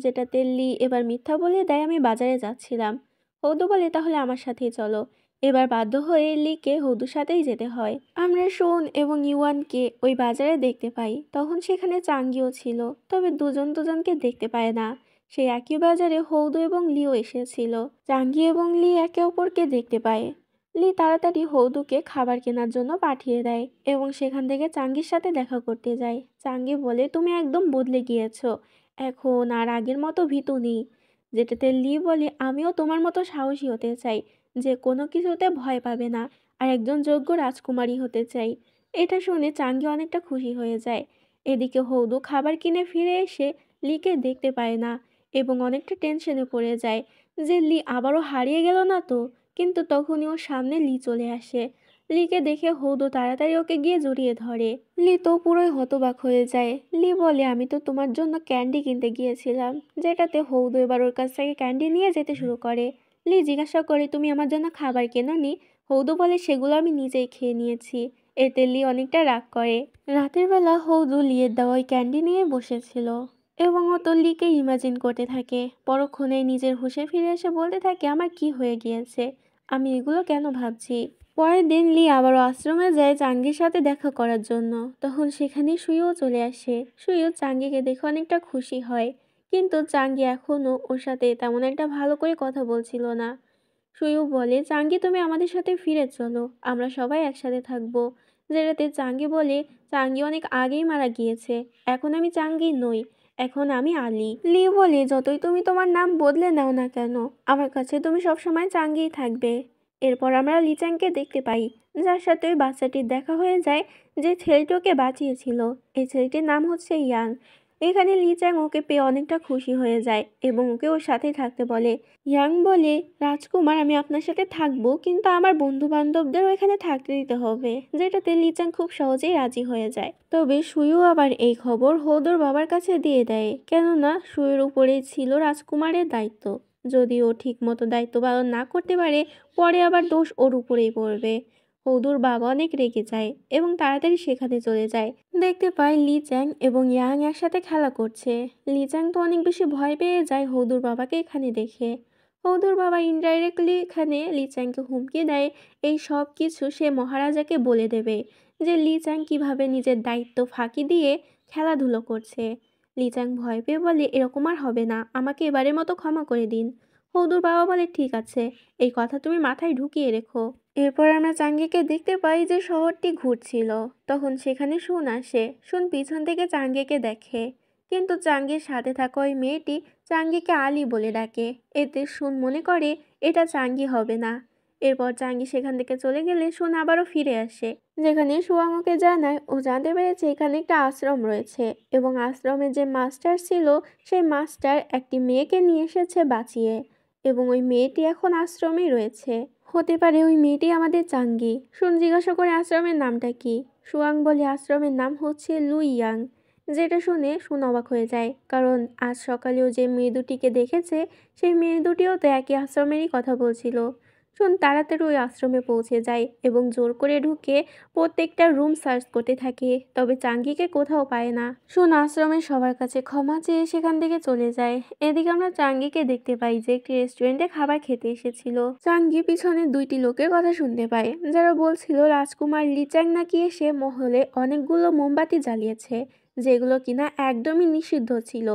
যেটাতে লি এবার মিথ্যা বলে দেয় আমি বাজারে যাচ্ছিলাম। হৌদু বলে তাহলে আমার সাথেই চলো। এবার বাধ্য হয়ে লিকে হৌদুর সাথেই যেতে হয়। আমরা সোন এবং ইউয়ানকে ওই বাজারে দেখতে পাই। তখন সেখানে চাঙ্গিও ছিল, তবে দুজন দুজনকে দেখতে পায় না। সেই একই বাজারে হৌদু এবং লিও এসেছিল। চাঙ্গি এবং লি একে অপরকে দেখতে পায়। লি তাড়াতাড়ি হৌদুকে খাবার কেনার জন্য পাঠিয়ে দেয় এবং সেখান থেকে চাঙ্গির সাথে দেখা করতে যায়। চাঙ্গি বলে তুমি একদম বদলে গিয়েছো, এখন আর আগের মতো ভীতু নেই। যেটাতে লি বলে আমিও তোমার মতো সাহসী হতে চাই, যে কোনো কিছুতে ভয় পাবে না আর একজন যোগ্য রাজকুমারী হতে চাই। এটা শুনে চাঙ্গি অনেকটা খুশি হয়ে যায়। এদিকে হৌদু খাবার কিনে ফিরে এসে লিকে দেখতে পায় না এবং অনেকটা টেনশনে পড়ে যায় যে লি আবারও হারিয়ে গেল না তো। কিন্তু তখনই ওর সামনে লি চলে আসে। লিকে দেখে হৌদু তাড়াতাড়ি ওকে গিয়ে জড়িয়ে ধরে। লি তো পুরোই হতবাক হয়ে যায়। লি বলে আমি তো তোমার জন্য ক্যান্ডি কিনতে গিয়েছিলাম, যেটাতে হৌদু এবার ওর কাছ থেকে ক্যান্ডি নিয়ে যেতে শুরু করে। লি জিজ্ঞাসা করে তুমি আমার জন্য খাবার কেননি। হৌদু বলে সেগুলো আমি নিজেই খেয়ে নিয়েছি। এতে লি অনেকটা রাগ করে। রাতের বেলা হৌদু লিয়ের দেওয়া ওই ক্যান্ডি নিয়ে বসেছিল এবং ও তো লিকে ইমাজিন করতে থাকে। পরক্ষণে নিজের হুঁশে ফিরে এসে বলতে থাকে আমার কি হয়ে গিয়েছে, আমি এগুলো কেন ভাবছি। পরের দিন লি আবারও আশ্রমে যায় চাঙ্গির সাথে দেখা করার জন্য। তখন সেখানে সুইও চলে আসে। সুইও চাঙ্গিকে দেখে অনেকটা খুশি হয়, কিন্তু চাঙ্গি এখনও ওর সাথে তেমন একটা ভালো করে কথা বলছিল না। সুইও বলে চাঙ্গি তুমি আমাদের সাথে ফিরে চলো, আমরা সবাই একসাথে থাকবো। যেটাতে চাঙ্গি বলে চাঙ্গি অনেক আগেই মারা গিয়েছে, এখন আমি চাঙ্গি নই, এখন আমি আলি। লি বলে যতই তুমি তোমার নাম বদলে নাও না কেন, আমার কাছে তুমি সবসময় চাঙ্গিই থাকবে। এরপর আমরা লিচ্যাংকে দেখতে পাই, যার সাথে ওই বাচ্চাটির দেখা হয়ে যায় যে ছেলেটি ওকে বাঁচিয়েছিল। এই ছেলেটির নাম হচ্ছে ইয়াং। এখানে লিচ্যাং ওকে পেয়ে অনেকটা খুশি হয়ে যায় এবং ওকে ওর সাথেই থাকতে বলে। ইয়াং বলে রাজকুমার আমি আপনার সাথে থাকবো, কিন্তু আমার বন্ধু বান্ধবদেরও এখানে থাকতে দিতে হবে, যেটাতে লিচ্যাং খুব সহজেই রাজি হয়ে যায়। তবে সুইও আবার এই খবর হৌদুর বাবার কাছে দিয়ে দেয়, কেননা সুইয়ের উপরেই ছিল রাজকুমারের দায়িত্ব। যদি ও ঠিক মতো দায়িত্ব পালন না করতে পারে পরে আবার দোষ ওর উপরেই পড়বে। হৌদুর বাবা অনেক রেগে যায় এবং তাড়াতাড়ি সেখানে চলে যায়। দেখতে পায় লিচ্যাং এবং ইয়াং একসাথে খেলা করছে। লিচ্যাং তো অনেক বেশি ভয় পেয়ে যায় হৌদুর বাবাকে এখানে দেখে। হৌদুর বাবা ইনডাইরেক্টলি এখানে লিচ্যাংকে হুমকি দেয় এই সব কিছু সে মহারাজাকে বলে দেবে, যে লিচ্যাং কিভাবে নিজের দায়িত্ব ফাঁকি দিয়ে খেলাধুলো করছে। লিচ্যাং ভয় পেয়ে বলে এরকম আর হবে না, আমাকে এবারের মতো ক্ষমা করে দিন। হৌদুর বাবা বলে ঠিক আছে, এই কথা তুমি মাথায় ঢুকিয়ে রেখো। এরপর আমরা চাঙ্গিকে দেখতে পাই যে শহরটি ঘুরছিল। তখন সেখানে সুন আসে। সুন পিছন থেকে চাঙ্গিকে দেখে, কিন্তু চাঙ্গির সাথে থাকা ওই মেয়েটি চাঙ্গিকে আলি বলে ডাকে। এতে সুন মনে করে এটা চাঙ্গি হবে না। এরপর চাঙ্গি সেখান থেকে চলে গেলে সুন আবারও ফিরে আসে, যেখানে সুয়াং ওকে জানায় ও জানতে পেরেছে এখানে একটা আশ্রম রয়েছে এবং আশ্রমের যে মাস্টার ছিল সেই মাস্টার একটি মেয়েকে নিয়ে এসেছে বাঁচিয়ে, এবং ওই মেয়েটি এখন আশ্রমেই রয়েছে। হতে পারে ওই মেয়েটি আমাদের চাঙ্গি। সুন জিজ্ঞাসা করে আশ্রমের নামটা কি। সুয়াং বলে আশ্রমের নাম হচ্ছে লুইয়াং। যেটা শুনে সুন অবাক হয়ে যায়, কারণ আজ সকালেও যে মেয়ে দুটিকে দেখেছে সেই মেয়ে দুটিও তো একই আশ্রমেরই কথা বলছিল। সুন তাড়াতাড়ি ওই আশ্রমে পৌঁছে যায় এবং জোর করে ঢুকে প্রত্যেকটা রুম সার্চ করতে থাকে, তবে চাঙ্গিকে কোথাও পায় না। সুন আশ্রমের সবার কাছে ক্ষমা চেয়ে সেখান থেকে চলে যায়। এদিকে আমরা চাঙ্গিকে দেখতে পাই যে একটি রেস্টুরেন্টে খাবার খেতে এসেছিল। চাঙ্গি পিছনে দুইটি লোকের কথা শুনতে পায়, যারা বলছিল রাজকুমার লিচ্যাং নাকি এসে মহলে অনেকগুলো মোমবাতি জ্বালিয়েছে, যেগুলো কিনা একদমই নিষিদ্ধ ছিল।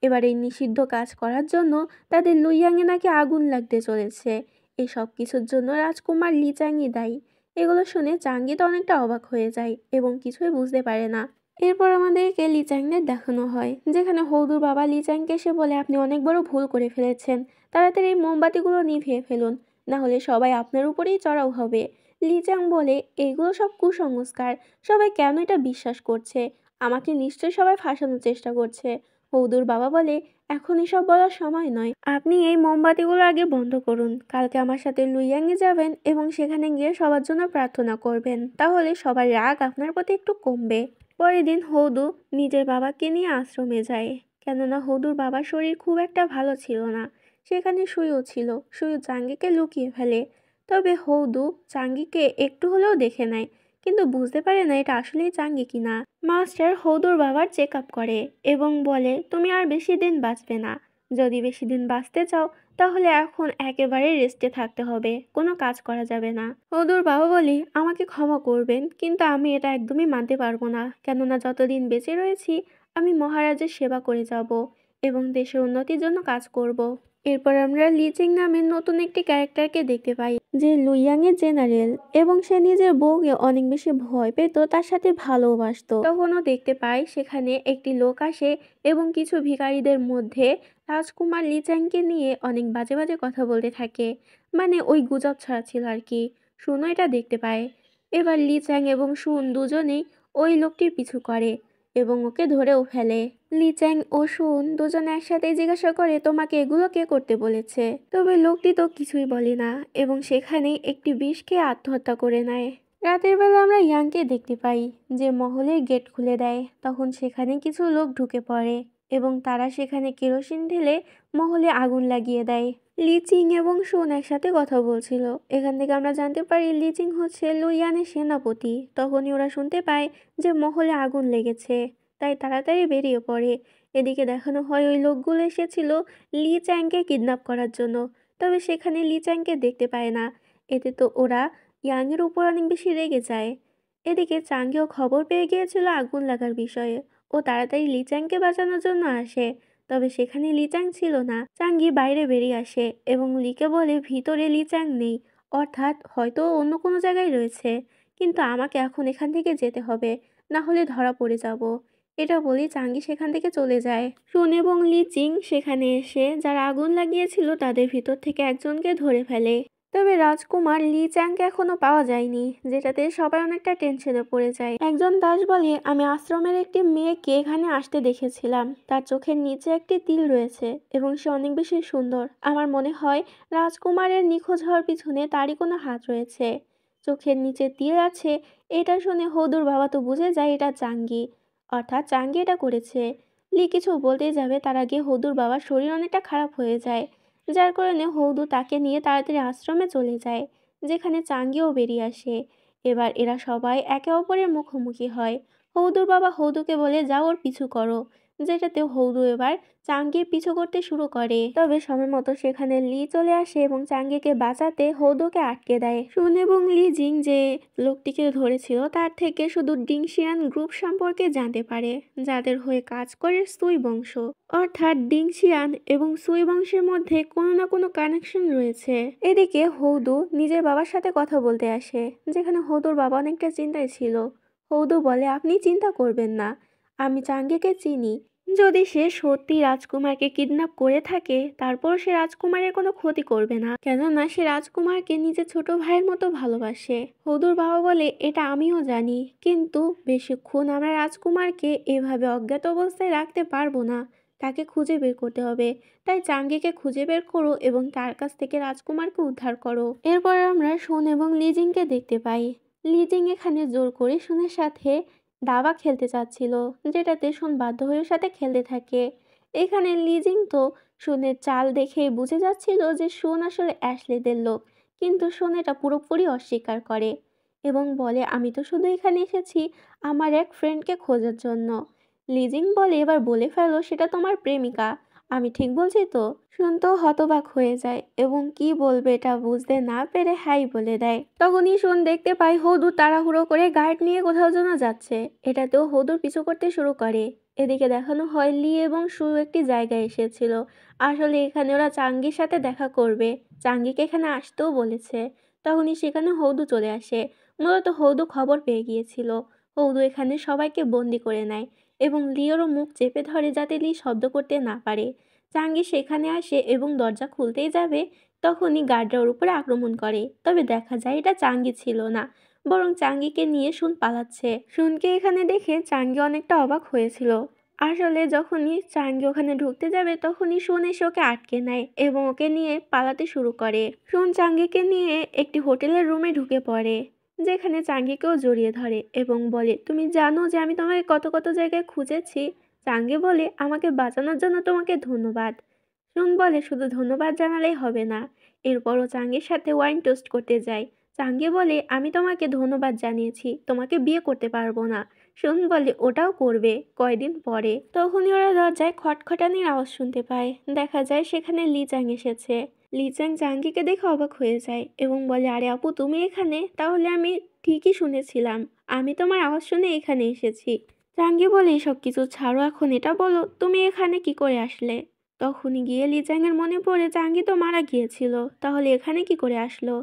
এবার এই নিষিদ্ধ কাজ করার জন্য তাদের লুইয়াংয়ে নাকি আগুন লাগতে চলেছে। এই সব কিছুর জন্য রাজকুমার লিচ্যাংই দায়ী। এগুলো শুনে চাঙ্গি তো অনেকটা অবাক হয়ে যায় এবং কিছুই বুঝতে পারে না। এরপর আমাদেরকে লিচ্যাংদের দেখানো হয়, যেখানে হৌদুর বাবা লিচ্যাংকে এসে বলে আপনি অনেক বড় ভুল করে ফেলেছেন, তাড়াতাড়ি এই মোমবাতিগুলো নিভিয়ে ফেলুন, না হলে সবাই আপনার উপরেই চড়াও হবে। লিচ্যাং বলে এগুলো সব কুসংস্কার, সবাই কেন এটা বিশ্বাস করছে, আমাকে নিশ্চয়ই সবাই ফাঁসানোর চেষ্টা করছে। হৌদুর বাবা বলে এখন এসব বলার সময় নয়, আপনি এই মোমবাতিগুলো আগে বন্ধ করুন, কালকে আমার সাথে লুইয়াংয়ে যাবেন এবং সেখানে গিয়ে সবার জন্য প্রার্থনা করবেন, তাহলে সবার রাগ আপনার প্রতি একটু কমবে। পরের দিন হৌদু নিজের বাবাকে নিয়ে আশ্রমে যায়, কেননা হৌদুর বাবার শরীর খুব একটা ভালো ছিল না। সেখানে সুইও ছিল, সুইও চাঙ্গিকে লুকিয়ে ফেলে, তবে হৌদু চাঙ্গিকে একটু হলেও দেখে নেয়, কিন্তু বুঝতে পারে না এটা আসলেই চাঙ্গি কিনা। মাস্টার হৌদুর বাবার চেক আপ করে এবং বলে তুমি আর বেশি দিন বাঁচবে না, যদি বেশি দিন বাঁচতে চাও তাহলে এখন একেবারে রেস্টে থাকতে হবে, কোনো কাজ করা যাবে না। হৌদুর বাবা বলে আমাকে ক্ষমা করবেন, কিন্তু আমি এটা একদমই মানতে পারবো না, কেননা যতদিন বেঁচে রয়েছি আমি মহারাজের সেবা করে যাব এবং দেশের উন্নতির জন্য কাজ করব। এরপর আমরা লিচিং নামের নতুন একটি ক্যারেক্টারকে দেখতে পাই, যে লুইয়াংয়ের জেনারেল, এবং সে নিজের বউকে অনেক বেশি ভয় পেত, তার সাথে ভালোবাসতো। তখনও দেখতে পাই সেখানে একটি লোক আসে এবং কিছু ভিখারিদের মধ্যে রাজকুমার লিচ্যাংকে নিয়ে অনেক বাজে বাজে কথা বলতে থাকে, মানে ওই গুজব ছড়াচ্ছিল আর কি। শুনো এটা দেখতে পায়। এবার লিচ্যাং এবং শুন দুজনেই ওই লোকটির পিছু করে এবং ওকে ধরেও ফেলে। লিচ্যাং ও শুন দুজনে একসাথে জিজ্ঞাসা করে তোমাকে এগুলো কে করতে বলেছে, তবে লোকটি তো কিছুই বলে না এবং সেখানেই একটি বিষ খেয়ে আত্মহত্যা করে নেয়। রাতের বেলা আমরা ইয়াংকে দেখতে পাই যে মহলের গেট খুলে দেয়, তখন সেখানে কিছু লোক ঢুকে পড়ে এবং তারা সেখানে কেরোসিন ঢেলে মহলে আগুন লাগিয়ে দেয়। লিচিং এবং শুন একসাথে কথা বলছিল, এখান থেকে আমরা জানতে পারি লিচিং হচ্ছে লুইয়ানের সেনাপতি। তখনই ওরা শুনতে পায় যে মহলে আগুন লেগেছে, তাই তাড়াতাড়ি বেরিয়ে পড়ে। এদিকে দেখানো হয় ওই লোকগুলো এসেছিল লি চ্যাংকে কিডন্যাপ করার জন্য, তবে সেখানে লি চ্যাংকে দেখতে পায় না। এতে তো ওরা ইয়াংয়ের উপর অনেক বেশি রেগে যায়। এদিকে চাঙ্গিও খবর পেয়ে গিয়েছিল আগুন লাগার বিষয়ে, ও তাড়াতাড়ি লি চ্যাংকে বাঁচানোর জন্য আসে, তবে সেখানে লিচ্যাং ছিল না। চাঙ্গি বাইরে বেরিয়ে আসে এবং লিকে বলে ভিতরে লিচ্যাং নেই, অর্থাৎ হয়তো অন্য কোনো জায়গায় রয়েছে, কিন্তু আমাকে এখন এখান থেকে যেতে হবে, না হলে ধরা পড়ে যাব। এটা বলে চাঙ্গি সেখান থেকে চলে যায়। শুন এবং লিচিং সেখানে এসে যারা আগুন লাগিয়েছিল তাদের ভিতর থেকে একজনকে ধরে ফেলে, তবে রাজকুমার লিচ্যাংকে এখনো পাওয়া যায়নি, যেটাতে সবাই অনেকটা টেনশনে পড়ে যায়। একজন দাস বলে আমি আশ্রমের একটি মেয়েকে এখানে আসতে দেখেছিলাম, তার চোখের নিচে একটি তিল রয়েছে এবং সে অনেক বেশি সুন্দর, আমার মনে হয় রাজকুমারের নিখোঁজ হওয়ার পিছনে তারই কোনো হাত রয়েছে। চোখের নিচে তিল আছে, এটা শুনে হৌদুর বাবা তো বুঝে যায় এটা চাঙ্গি, অর্থাৎ চাঙ্গি এটা করেছে। লি কিছু বলতে যাবে তার আগে হৌদুর বাবার শরীর অনেকটা খারাপ হয়ে যায়, যার কারণে হৌদু তাকে নিয়ে তাড়াতাড়ি আশ্রমে চলে যায়, যেখানে চাঙ্গিও বেরিয়ে আসে। এবার এরা সবাই একে অপরের মুখোমুখি হয়। হৌদুর বাবা হৌদুকে বলে যাও ওর পিছু করো, যেটাতে হৌদু এবার চাঙ্গির পিছু করতে শুরু করে, তবে সময় মতো সেখানে লি চলে আসে এবং চাঙ্গিকে বাঁচাতে হৌদুকে আটকে দেয়। শুন এবং লি জিং যে লোকটিকে ধরেছিল তার থেকে শুধু ডিংশিয়ান গ্রুপ সম্পর্কে জানতে পারে, যাদের হয়ে কাজ করে সুই বংশ, অর্থাৎ ডিংশিয়ান এবং সুই বংশের মধ্যে কোনো না কোনো কানেকশন রয়েছে। এদিকে হৌদু নিজের বাবার সাথে কথা বলতে আসে, যেখানে হৌদুর বাবা অনেকটা চিন্তায় ছিল। হৌদু বলে আপনি চিন্তা করবেন না, আমি চাঙ্গিকে চিনি, যদি সে সত্যি রাজকুমারকে কিডন্যাপ করে থাকে তারপর সে রাজকুমারের কোনো ক্ষতি করবে না, কেননা সে রাজকুমারকে নিজের ছোট ভাইয়ের মতো ভালোবাসে। হদুর বাবা বলে এটা আমিও জানি, কিন্তু বেশিক্ষণ আমরা রাজকুমারকে এভাবে অজ্ঞাত অবস্থায় রাখতে পারবো না, তাকে খুঁজে বের করতে হবে। তাই চাঙ্গিকে খুঁজে বের করো এবং তার কাছ থেকে রাজকুমারকে উদ্ধার করো। এরপর আমরা শুন এবং লিজিংকে দেখতে পাই। লিজিং এখানে জোর করে শুনের সাথে দাবা খেলতে চাচ্ছিল, যেটাতে শুন বাধ্য হয়ে ওর সাথে খেলতে থাকে। এখানে লিজিং তো শুনের চাল দেখেই বুঝে যাচ্ছিল যে শুন আসলে অ্যাশলিদের লোক, কিন্তু শুন এটা পুরোপুরি অস্বীকার করে এবং বলে আমি তো শুধু এখানে এসেছি আমার এক ফ্রেন্ডকে খোঁজার জন্য। লিজিং বলে এবার বলে ফেলো সেটা তোমার প্রেমিকা, আমি ঠিক বলছি তো? শুন তো হতবাক হয়ে যায় এবং কি বলবে এটা বুঝতে না পেরে হাই বলে দেয়। তখনই শুন দেখতে পায় হদু তাড়াহুড়ো করে গার্ড নিয়ে কোথাও যেন যাচ্ছে, এটাতেও হদুর পিছু করতে শুরু করে। এদিকে দেখানো হয় লি এবং সু একটি জায়গায় এসেছিল, আসলে এখানে ওরা চাঙ্গির সাথে দেখা করবে, চাঙ্গিকে এখানে আসতেও বলেছে। তখনই সেখানে হদু চলে আসে। মূলত হদু খবর পেয়ে গিয়েছিল। হদু এখানে সবাইকে বন্দি করে নেয় এবং লিওরও মুখ চেপে ধরে যাতে লি শব্দ করতে না পারে। চাঙ্গি সেখানে আসে এবং দরজা খুলতেই যাবে, তখনই গার্ডরা ওর উপরে আক্রমণ করে। তবে দেখা যায় এটা চাঙ্গি ছিল না, বরং চাঙ্গিকে নিয়ে শুন পালাচ্ছে। শুনকে এখানে দেখে চাঙ্গি অনেকটা অবাক হয়েছিল। আসলে যখনই চাঙ্গি ওখানে ঢুকতে যাবে তখনই শুন এসে ওকে আটকে নেয় এবং ওকে নিয়ে পালাতে শুরু করে। শুন চাঙ্গিকে নিয়ে একটি হোটেলের রুমে ঢুকে পড়ে, যেখানে চাঙ্গিকেও জড়িয়ে ধরে এবং বলে তুমি জানো যে আমি তোমাকে কত কত জায়গায় খুঁজেছি। চাঙ্গি বলে আমাকে বাঁচানোর জন্য তোমাকে ধন্যবাদ। শুন বলে শুধু ধন্যবাদ জানালেই হবে না। এরপরও চাঙ্গির সাথে ওয়াইন টোস্ট করতে যায়। চাঙ্গি বলে আমি তোমাকে ধন্যবাদ জানিয়েছি, তোমাকে বিয়ে করতে পারবো না। শুন বলে ওটাও করবে কয়দিন পরে। তখনই ওরা দরজায় খটখটানির আওয়াজ শুনতে পায়। দেখা যায় সেখানে লি চাং এসেছে। লি চাং চাঙ্গিকে দেখে অবাক হয়ে যায় এবং বলে আরে আপু তুমি এখানে, তাহলে আমি ঠিকই শুনেছিলাম, আমি তোমার আওয়াজ শুনে এখানে এসেছি। চাঙ্গি বলে এসব কিছু ছাড়ো, এখন এটা বলো তুমি এখানে কি করে আসলে? তখনই গিয়ে লিজাংয়ের মনে পড়ে চাঙ্গি তো মারা গিয়েছিল, তাহলে এখানে কি করে আসলো,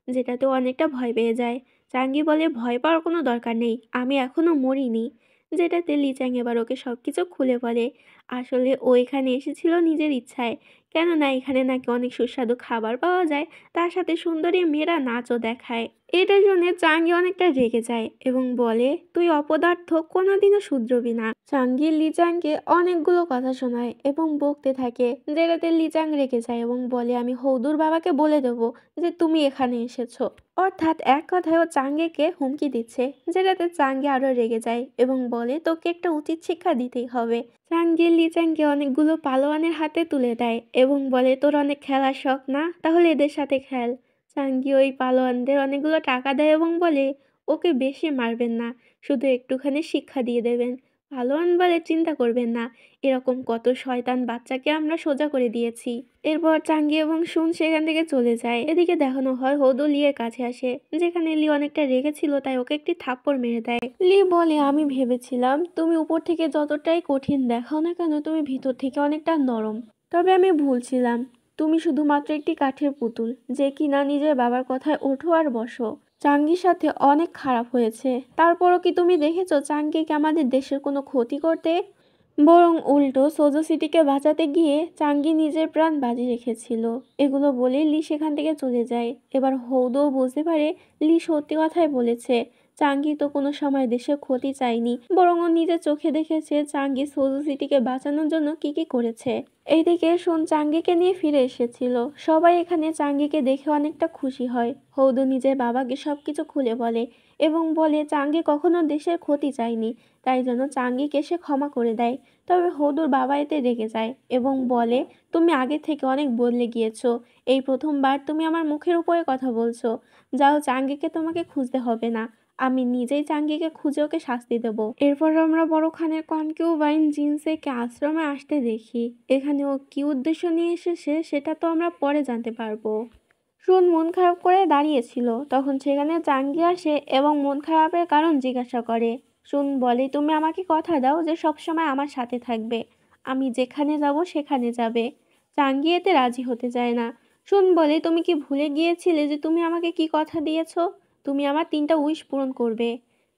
যেটাতে অনেকটা ভয় পেয়ে যায়। চাঙ্গি বলে ভয় পাওয়ার কোনো দরকার নেই, আমি এখনো মরিনি। যেটাতে লিচাং এবার ওকে সব কিছু খুলে বলে। আসলে ও এখানে এসেছিল নিজের ইচ্ছায়, কেননা এখানে নাকি অনেক সুস্বাদু খাবার পাওয়া যায়, তার সাথে সুন্দরী মেয়েরা নাচও দেখায়। এটা শুনে চাঙ্গি অনেকটা রেগে যায় এবং বলে তুই অপদার্থ, কোনোদিনও শুধরবি না। চাঙ্গি লিচাংকে অনেকগুলো কথা শোনায় এবং বকতে থাকে, যেটাতে লিচাং রেগে যায় এবং বলে আমি হৌদুর বাবাকে বলে দেবো যে তুমি এখানে এসেছো। অর্থাৎ এক কথায় ও চাঙ্গিকে হুমকি দিচ্ছে, যেটাতে চাঙ্গি আরো রেগে যায় এবং বলে তোকে একটা উচিত শিক্ষা দিতেই হবে। চাঙ্গি লিচাংকে অনেকগুলো পালোয়ানের হাতে তুলে দেয় এবং বলে তোর অনেক খেলার শখ না, তাহলে এদের সাথে খেল। চাঙ্গি ওই পালোয়ানদের অনেকগুলো টাকা দেয় এবং বলে ওকে বেশি মারবেন না, শুধু একটুখানি শিক্ষা দিয়ে দেবেন। পালোয়ান বলে চিন্তা করবেন না, এরকম কত শয়তান বাচ্চাকে আমরা সোজা করে দিয়েছি। এরপর চাঙ্গি এবং শুন সেখান থেকে চলে যায়। এদিকে দেখানো হয় হদু লিয়ের কাছে আসে, যেখানে লি অনেকটা রেগেছিল তাই ওকে একটি থাপ্পড় মেরে দেয়। লি বলে আমি ভেবেছিলাম তুমি উপর থেকে যতটাই কঠিন দেখাও না কেন তুমি ভিতর থেকে অনেকটা নরম, তবে আমি ভুল ছিলাম, তুমি শুধুমাত্র একটি কাঠের পুতুল যে কিনা নিজের বাবার কথায় ওঠো আর বসো। চাঙ্গির সাথে অনেক খারাপ হয়েছে, তারপরও কি তুমি দেখেছো চাঙ্গিকে আমাদের দেশের কোনো ক্ষতি করতে? বরং উল্টো সোজো সিটিকে বাঁচাতে গিয়ে চাঙ্গি নিজের প্রাণ বাজি রেখেছিল। এগুলো বলে লি সেখান থেকে চলে যায়। এবার হৌদও বুঝতে পারে লি সত্যি কথাই বলেছে, চাঙ্গি তো কোনো সময় দেশের ক্ষতি চায়নি, বরং ও নিজের চোখে দেখেছে চাঙ্গি সোজো সিটিকে বাঁচানোর জন্য কি কি করেছে। এইদিকে শোন চাঙ্গিকে নিয়ে ফিরে এসেছিল, সবাই এখানে চাঙ্গিকে দেখে অনেকটা খুশি হয়। হৌদু নিজের বাবাকে সবকিছু খুলে বলে এবং বলে চাঙ্গি কখনো দেশের ক্ষতি চায়নি, তাই জন্য চাঙ্গিকে সে ক্ষমা করে দেয়। তবে হদুর বাবা এতে রেগে যায় এবং বলে তুমি আগে থেকে অনেক বদলে গিয়েছো, এই প্রথমবার তুমি আমার মুখের উপরে কথা বলছো। যাও, চাঙ্গিকে তোমাকে খুঁজতে হবে না, আমি নিজেই চাঙ্গিকে খুঁজে ওকে শাস্তি দেবো। এরপর আমরা বড় খানের কনকিউবাইন জিনসেকে আশ্রমে আসতে দেখি। এখানে ও কি উদ্দেশ্য নিয়ে এসেছে সেটা তো আমরা পরে জানতে পারবো। শুন মন খারাপ করে দাঁড়িয়েছিল, তখন সেখানে চাঙ্গি আসে এবং মন খারাপের কারণ জিজ্ঞাসা করে। শুন বলে তুমি আমাকে কথা দাও যে সবসময় আমার সাথে থাকবে, আমি যেখানে যাব সেখানে যাবে। চাঙ্গি এতে রাজি হতে চায় না। শুন বলে তুমি কি ভুলে গিয়েছিলে যে তুমি আমাকে কি কথা দিয়েছো, তুমি আমার 3টা উইশ পূরণ করবে।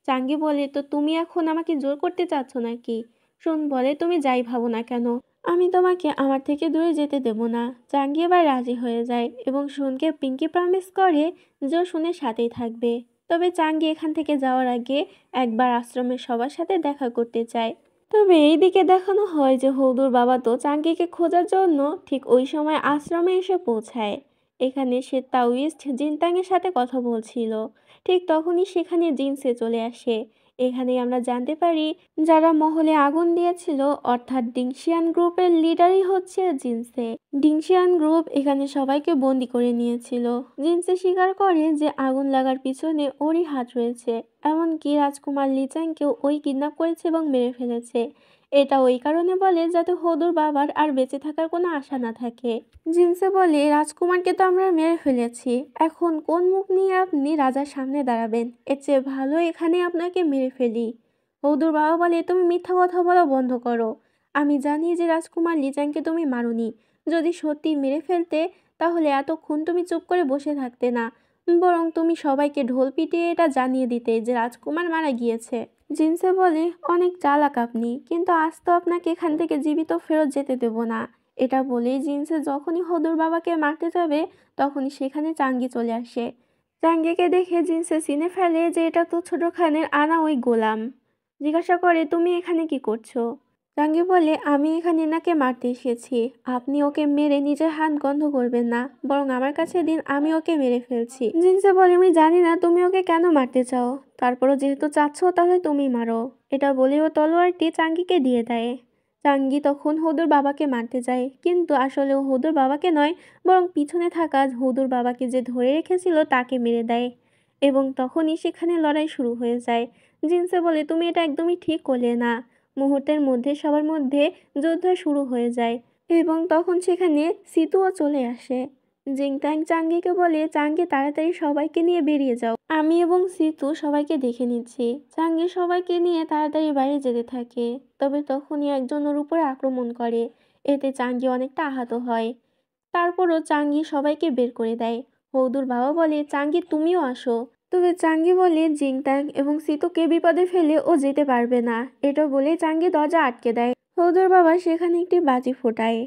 চাঙ্গি বলে তো তুমি এখন আমাকে জোর করতে চাচ্ছ নাকি? শুন বলে তুমি যাই ভাবো না কেন, আমি তোমাকে আমার থেকে দূরে যেতে দেব না। জাঙ্গি এবার রাজি হয়ে যায় এবং শুনকে পিঙ্কি প্রমিস করে যে ও শুনের সাথেই থাকবে। তবে চাঙ্গি এখান থেকে যাওয়ার আগে একবার আশ্রমের সবার সাথে দেখা করতে চায়। তবে এইদিকে দেখানো হয় যে হৌদুর বাবা তো চাঙ্গিকে খোঁজার জন্য ঠিক ওই সময় আশ্রমে এসে পৌঁছায়। এখানে সে তাওয়িস্ট জিনতাংয়ের সাথে কথা বলছিল। ঠিক তখনই সেখানে জিনসে চলে আসে। এখানেই আমরা জানতে পারি যারা মহলে আগুন দিয়েছিল অর্থাৎ ডিংশিয়ান গ্রুপের লিডারই হচ্ছে জিনসে। ডিংশিয়ান গ্রুপ এখানে সবাইকে বন্দি করে নিয়েছিল। জিনসে স্বীকার করে যে আগুন লাগার পিছনে ওরই হাত রয়েছে, এমনকি রাজকুমার লিচাংকেও ওই কিডন্যাপ করেছে এবং মেরে ফেলেছে। এটা ওই কারণে বলে যাতে হদুর বাবার আর বেঁচে থাকার কোনো আশা না থাকে। জিনসে বলে রাজকুমারকে তো আমরা মেরে ফেলেছি, এখন কোন মুখ নিয়ে আপনি রাজার সামনে দাঁড়াবেন? এর চেয়ে ভালো এখানে আপনাকে মেরে ফেলি। হৌদুর বাবা বলে তুমি মিথ্যা কথা বলা বন্ধ করো। আমি জানি যে রাজকুমার লিজাংকে তুমি মারোনি। যদি সত্যি মেরে ফেলতে তাহলে এতক্ষণ তুমি চুপ করে বসে থাকতে না, বরং তুমি সবাইকে ঢোল পিটিয়ে এটা জানিয়ে দিতে যে রাজকুমার মারা গিয়েছে। জিনসে বলে অনেক চালাক আপনি, কিন্তু আজ তো আপনাকে এখান থেকে জীবিত ফেরত যেতে দেব না। এটা বলেই জিনসে যখনই হদুর বাবাকে মারতে যাবে তখনই সেখানে চাঙ্গি চলে আসে। চাঙ্গিকে দেখে জিনসে চিনে ফেলে যে এটা তো ছোট খানের আনা ওই গোলাম। জিজ্ঞাসা করে তুমি এখানে কি করছো? জাঙ্গি বলে আমি এখানে এনাকে মারতে এসেছি, আপনি ওকে মেরে নিজের হাত গন্ধ করবেন না, বরং আমার কাছে দিন, আমি ওকে মেরে ফেলছি। জিনসে বলে আমি জানি না তুমি ওকে কেন মারতে চাও, তারপরও যেহেতু চাচ্ছ তাহলে তুমি মারো। এটা বলে ও তলোয়ারটি চাঙ্গিকে দিয়ে দেয়। চাঙ্গি তখন হদুর বাবাকে মারতে যায়, কিন্তু আসলে ও হদুর বাবাকে নয় বরং পিছনে থাকা হদুর বাবাকে যে ধরে রেখেছিল তাকে মেরে দেয়। এবং তখনই সেখানে লড়াই শুরু হয়ে যায়। জিনসে বলে তুমি এটা একদমই ঠিক করলে না। মুহূর্তের মধ্যে সবার মধ্যে যুদ্ধ শুরু হয়ে যায় এবং তখন সেখানে সিতুও চলে আসে। জিংতাং চাঙ্গিকে বলে চাঙ্গি তাড়াতাড়ি সবাইকে নিয়ে বেরিয়ে যাও, আমি এবং সিতু সবাইকে দেখে নিচ্ছি। চাঙ্গি সবাইকে নিয়ে তাড়াতাড়ি বাইরে যেতে থাকে। তবে তখনই একজন ওর উপরে আক্রমণ করে, এতে চাঙ্গি অনেকটা আহত হয়। তারপরও চাঙ্গি সবাইকে বের করে দেয়। হৌদুর বাবা বলে চাঙ্গি তুমিও আসো। তবে চাঙ্গি বলে জিংতাং এবং সিতুকে বিপদে ফেলে ও যেতে পারবে না। এটা বলে চাঙ্গি দরজা আটকে দেয়। হৌদুর বাবা সেখানে একটি বাজি ফোটায়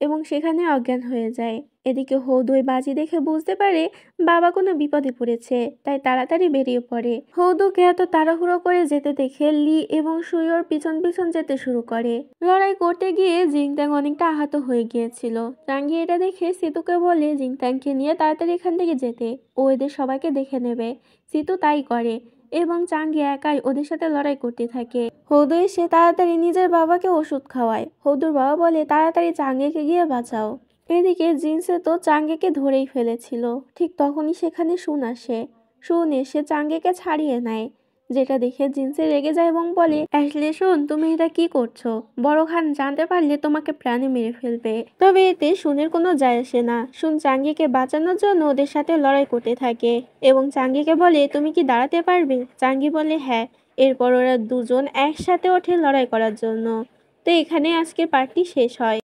এবং সেখানে অজ্ঞান হয়ে যায়। এদিকে হৌদু ওই বাজি দেখে বুঝতে পারে বাবা কোনো বিপদে পড়েছে, তাই তাড়াতাড়ি বেরিয়ে পড়ে। হৌদুকে এত তাড়াহুড়ো করে যেতে দেখে লি এবং সুইওর পিছন পিছন যেতে শুরু করে। লড়াই করতে গিয়ে জিংতাং অনেকটা আহত হয়ে গিয়েছিল। চাঙ্গি এটা দেখে সিতুকে বলে জিংতাংকে নিয়ে তাড়াতাড়ি এখান থেকে যেতে, ও এদের সবাইকে দেখে নেবে। সিতু তাই করে এবং চাঙ্গি একাই ওদের সাথে লড়াই করতে থাকে। হৌদু এসে তাড়াতাড়ি নিজের বাবাকে ওষুধ খাওয়ায়। হৌদুর বাবা বলে তাড়াতাড়ি চাঙ্গিকে গিয়ে বাঁচাও। এদিকে জিনসে তো চাঙ্গিকে ধরেই ফেলেছিল। ঠিক তখনই সেখানে শুন আসে। শুন এসে চাঙ্গিকে ছাড়িয়ে নেয়, যেটা দেখে জিনসে রেগে যায় এবং বলে অ্যাশলি শুন তুমি এটা কি করছো? বড় খান জানতে পারলে তোমাকে প্রাণে মেরে ফেলবে। তবে এতে শুনের কোনো যায় আসে না। শুন চাঙ্গিকে বাঁচানোর জন্য ওদের সাথে লড়াই করতে থাকে এবং চাঙ্গিকে বলে তুমি কি দাঁড়াতে পারবে? চাঙ্গি বলে হ্যাঁ। এরপর ওরা দুজন একসাথে ওঠে লড়াই করার জন্য। তো এখানে আজকের পার্টটি শেষ হয়।